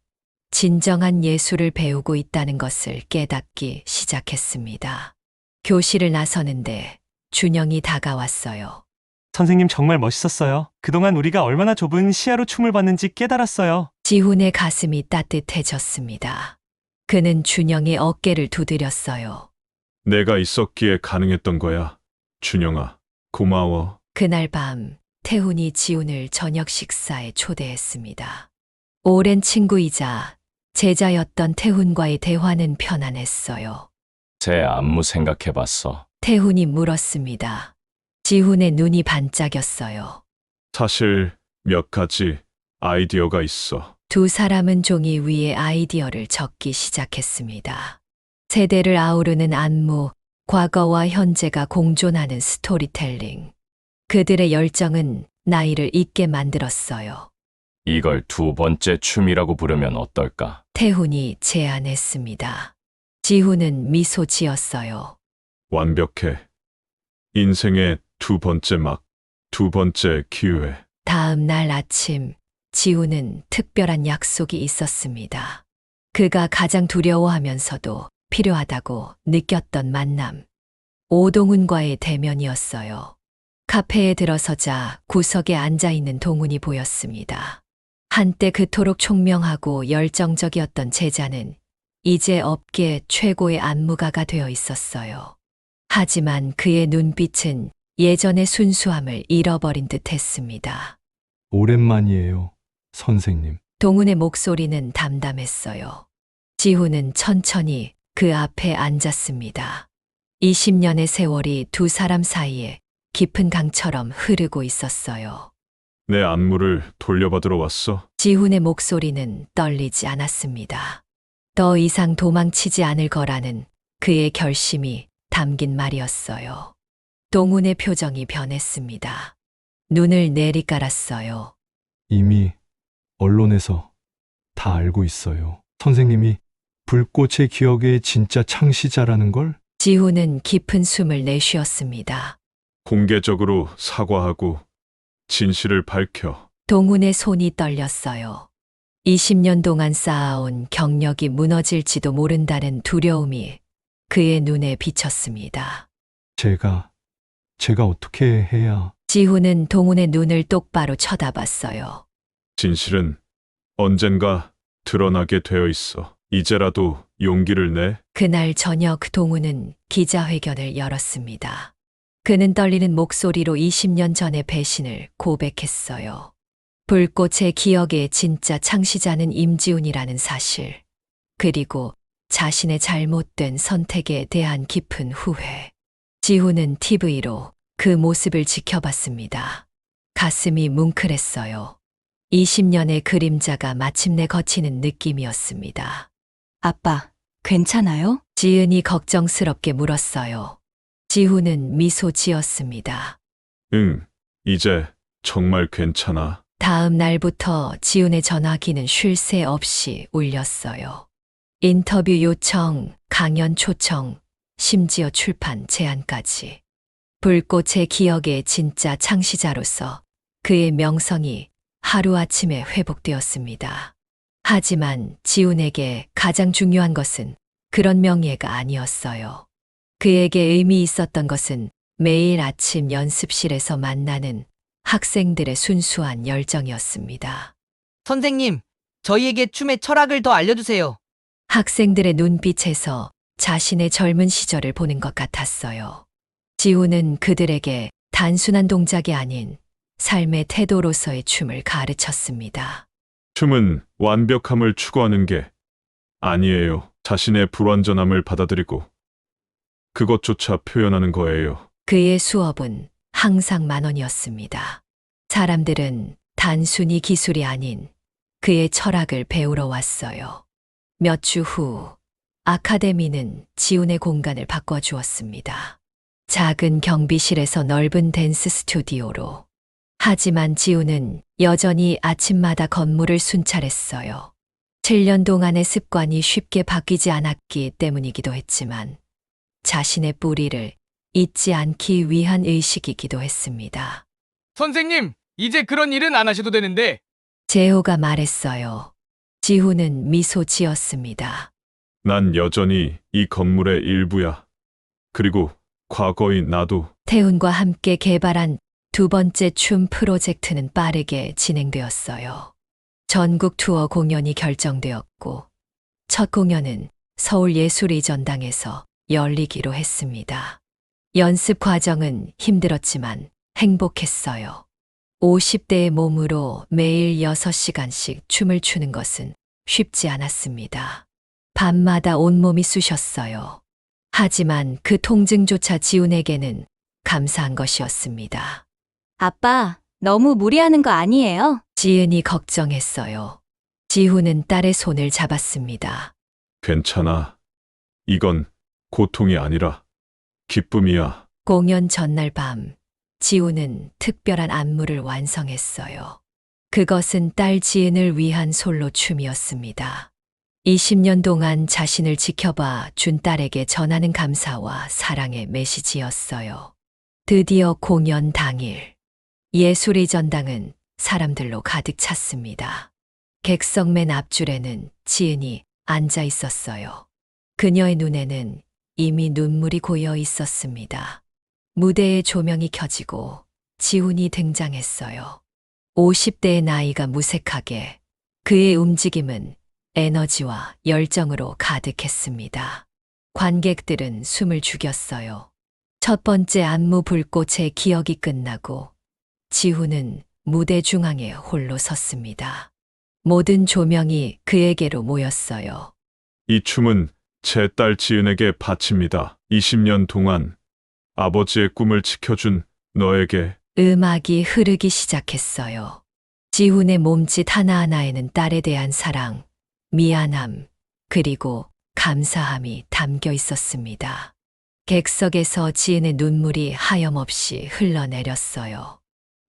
진정한 예술을 배우고 있다는 것을 깨닫기 시작했습니다. 교실을 나서는데 준영이 다가왔어요. 선생님 정말 멋있었어요. 그동안 우리가 얼마나 좁은 시야로 춤을 봤는지 깨달았어요. 지훈의 가슴이 따뜻해졌습니다. 그는 준영의 어깨를 두드렸어요. 내가 있었기에 가능했던 거야. 준영아, 고마워. 그날 밤 태훈이 지훈을 저녁 식사에 초대했습니다. 오랜 친구이자 제자였던 태훈과의 대화는 편안했어요. 제 안무 생각해봤어. 태훈이 물었습니다. 지훈의 눈이 반짝였어요. 사실 몇 가지 아이디어가 있어. 두 사람은 종이 위에 아이디어를 적기 시작했습니다. 세대를 아우르는 안무, 과거와 현재가 공존하는 스토리텔링. 그들의 열정은 나이를 잊게 만들었어요. 이걸 두 번째 춤이라고 부르면 어떨까? 태훈이 제안했습니다. 지훈은 미소 지었어요. 완벽해. 인생의 두 번째 막, 두 번째 기회. 다음 날 아침, 지훈은 특별한 약속이 있었습니다. 그가 가장 두려워하면서도 필요하다고 느꼈던 만남. 오동훈과의 대면이었어요. 카페에 들어서자 구석에 앉아있는 동훈이 보였습니다. 한때 그토록 총명하고 열정적이었던 제자는 이제 업계 최고의 안무가가 되어 있었어요. 하지만 그의 눈빛은 예전의 순수함을 잃어버린 듯 했습니다. 오랜만이에요, 선생님. 동훈의 목소리는 담담했어요. 지훈은 천천히 그 앞에 앉았습니다. 20년의 세월이 두 사람 사이에 깊은 강처럼 흐르고 있었어요. 내 안무를 돌려받으러 왔어. 지훈의 목소리는 떨리지 않았습니다. 더 이상 도망치지 않을 거라는 그의 결심이 담긴 말이었어요. 동훈의 표정이 변했습니다. 눈을 내리깔았어요. 이미 언론에서 다 알고 있어요. 선생님이 불꽃의 기억의 진짜 창시자라는 걸? 지훈은 깊은 숨을 내쉬었습니다. 공개적으로 사과하고 진실을 밝혀. 동훈의 손이 떨렸어요. 20년 동안 쌓아온 경력이 무너질지도 모른다는 두려움이 그의 눈에 비쳤습니다. 제가 어떻게 해야... 지훈은 동훈의 눈을 똑바로 쳐다봤어요. 진실은 언젠가 드러나게 되어 있어. 이제라도 용기를 내. 그날 저녁 동훈은 기자회견을 열었습니다. 그는 떨리는 목소리로 20년 전의 배신을 고백했어요. 불꽃의 기억의 진짜 창시자는 임지훈이라는 사실, 그리고 자신의 잘못된 선택에 대한 깊은 후회. 지훈은 TV로 그 모습을 지켜봤습니다. 가슴이 뭉클했어요. 20년의 그림자가 마침내 걷히는 느낌이었습니다. 아빠, 괜찮아요? 지은이 걱정스럽게 물었어요. 지훈은 미소 지었습니다. 응, 이제 정말 괜찮아. 다음 날부터 지훈의 전화기는 쉴 새 없이 울렸어요. 인터뷰 요청, 강연 초청, 심지어 출판 제안까지. 불꽃의 기억의 진짜 창시자로서 그의 명성이 하루아침에 회복되었습니다. 하지만 지훈에게 가장 중요한 것은 그런 명예가 아니었어요. 그에게 의미 있었던 것은 매일 아침 연습실에서 만나는 학생들의 순수한 열정이었습니다. 선생님, 저희에게 춤의 철학을 더 알려주세요. 학생들의 눈빛에서 자신의 젊은 시절을 보는 것 같았어요. 지훈은 그들에게 단순한 동작이 아닌 삶의 태도로서의 춤을 가르쳤습니다. 춤은 완벽함을 추구하는 게 아니에요. 자신의 불완전함을 받아들이고 그것조차 표현하는 거예요. 그의 수업은 항상 만원이었습니다. 사람들은 단순히 기술이 아닌 그의 철학을 배우러 왔어요. 몇 주 후 아카데미는 지훈의 공간을 바꿔주었습니다. 작은 경비실에서 넓은 댄스 스튜디오로. 하지만 지우는 여전히 아침마다 건물을 순찰했어요. 7년 동안의 습관이 쉽게 바뀌지 않았기 때문이기도 했지만 자신의 뿌리를 잊지 않기 위한 의식이기도 했습니다. 선생님, 이제 그런 일은 안 하셔도 되는데. 재호가 말했어요. 지훈은 미소 지었습니다. 난 여전히 이 건물의 일부야. 그리고 과거의 나도. 태훈과 함께 개발한 두 번째 춤 프로젝트는 빠르게 진행되었어요. 전국 투어 공연이 결정되었고 첫 공연은 서울예술의전당에서 열리기로 했습니다. 연습 과정은 힘들었지만 행복했어요. 50대의 몸으로 매일 6시간씩 춤을 추는 것은 쉽지 않았습니다. 밤마다 온몸이 쑤셨어요. 하지만 그 통증조차 지훈에게는 감사한 것이었습니다. 아빠, 너무 무리하는 거 아니에요? 지은이 걱정했어요. 지훈은 딸의 손을 잡았습니다. 괜찮아. 이건 고통이 아니라 기쁨이야. 공연 전날 밤, 지훈은 특별한 안무를 완성했어요. 그것은 딸 지은을 위한 솔로 춤이었습니다. 20년 동안 자신을 지켜봐 준 딸에게 전하는 감사와 사랑의 메시지였어요. 드디어 공연 당일, 예술의 전당은 사람들로 가득 찼습니다. 객석 맨 앞줄에는 지은이 앉아 있었어요. 그녀의 눈에는 이미 눈물이 고여 있었습니다. 무대의 조명이 켜지고 지훈이 등장했어요. 50대의 나이가 무색하게 그의 움직임은 에너지와 열정으로 가득했습니다. 관객들은 숨을 죽였어요. 첫 번째 안무 불꽃의 기억이 끝나고 지훈은 무대 중앙에 홀로 섰습니다. 모든 조명이 그에게로 모였어요. 이 춤은 제 딸 지은에게 바칩니다. 20년 동안 아버지의 꿈을 지켜준 너에게. 음악이 흐르기 시작했어요. 지훈의 몸짓 하나하나에는 딸에 대한 사랑, 미안함, 그리고 감사함이 담겨 있었습니다. 객석에서 지은의 눈물이 하염없이 흘러내렸어요.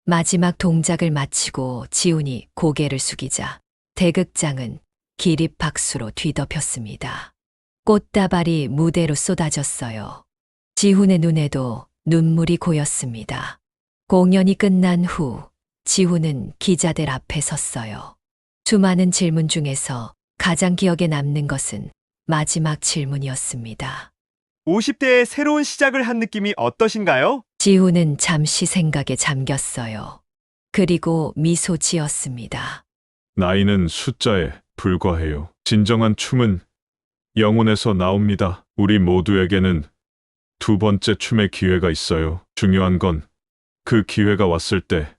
마지막 동작을 마치고 지훈이 고개를 숙이자 대극장은 기립 박수로 뒤덮였습니다. 꽃다발이 무대로 쏟아졌어요. 지훈의 눈에도 눈물이 고였습니다. 공연이 끝난 후 지훈은 기자들 앞에 섰어요. 수많은 질문 중에서 가장 기억에 남는 것은 마지막 질문이었습니다. 50대의 새로운 시작을 한 느낌이 어떠신가요? 지훈은 잠시 생각에 잠겼어요. 그리고 미소 지었습니다. 나이는 숫자에 불과해요. 진정한 춤은 영혼에서 나옵니다. 우리 모두에게는 두 번째 춤의 기회가 있어요. 중요한 건 그 기회가 왔을 때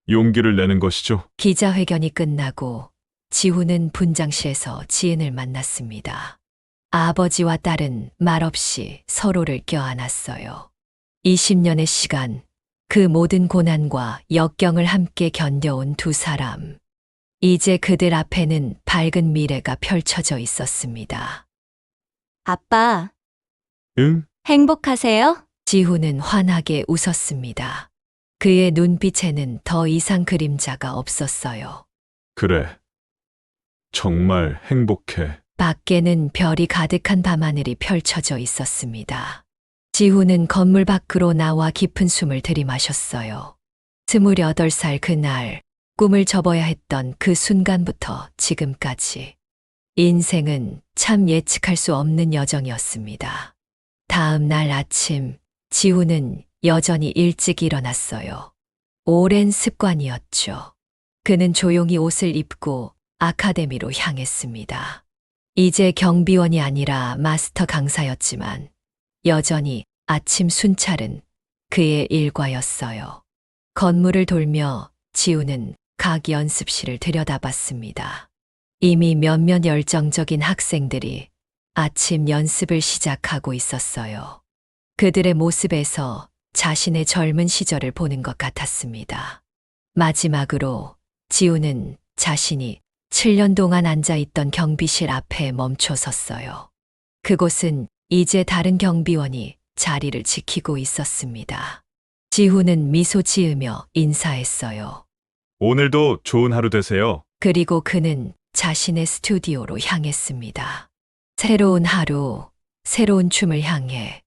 용기를 내는 것이죠. 기자회견이 끝나고 지훈은 분장실에서 지은을 만났습니다. 아버지와 딸은 말없이 서로를 껴안았어요. 20년의 시간, 그 모든 고난과 역경을 함께 견뎌온 두 사람. 이제 그들 앞에는 밝은 미래가 펼쳐져 있었습니다. 아빠, 응? 행복하세요? 지훈은 환하게 웃었습니다. 그의 눈빛에는 더 이상 그림자가 없었어요. 그래. 정말 행복해. 밖에는 별이 가득한 밤하늘이 펼쳐져 있었습니다. 지훈은 건물 밖으로 나와 깊은 숨을 들이마셨어요. 28살 그날, 꿈을 접어야 했던 그 순간부터 지금까지. 인생은 참 예측할 수 없는 여정이었습니다. 다음 날 아침, 지훈은 여전히 일찍 일어났어요. 오랜 습관이었죠. 그는 조용히 옷을 입고 아카데미로 향했습니다. 이제 경비원이 아니라 마스터 강사였지만 여전히 아침 순찰은 그의 일과였어요. 건물을 돌며 지훈은 각 연습실을 들여다봤습니다. 이미 몇몇 열정적인 학생들이 아침 연습을 시작하고 있었어요. 그들의 모습에서 자신의 젊은 시절을 보는 것 같았습니다. 마지막으로 지훈은 자신이 7년 동안 앉아있던 경비실 앞에 멈춰 섰어요. 그곳은 이제 다른 경비원이 자리를 지키고 있었습니다. 지훈은 미소 지으며 인사했어요. 오늘도 좋은 하루 되세요. 그리고 그는 자신의 스튜디오로 향했습니다. 새로운 하루, 새로운 춤을 향해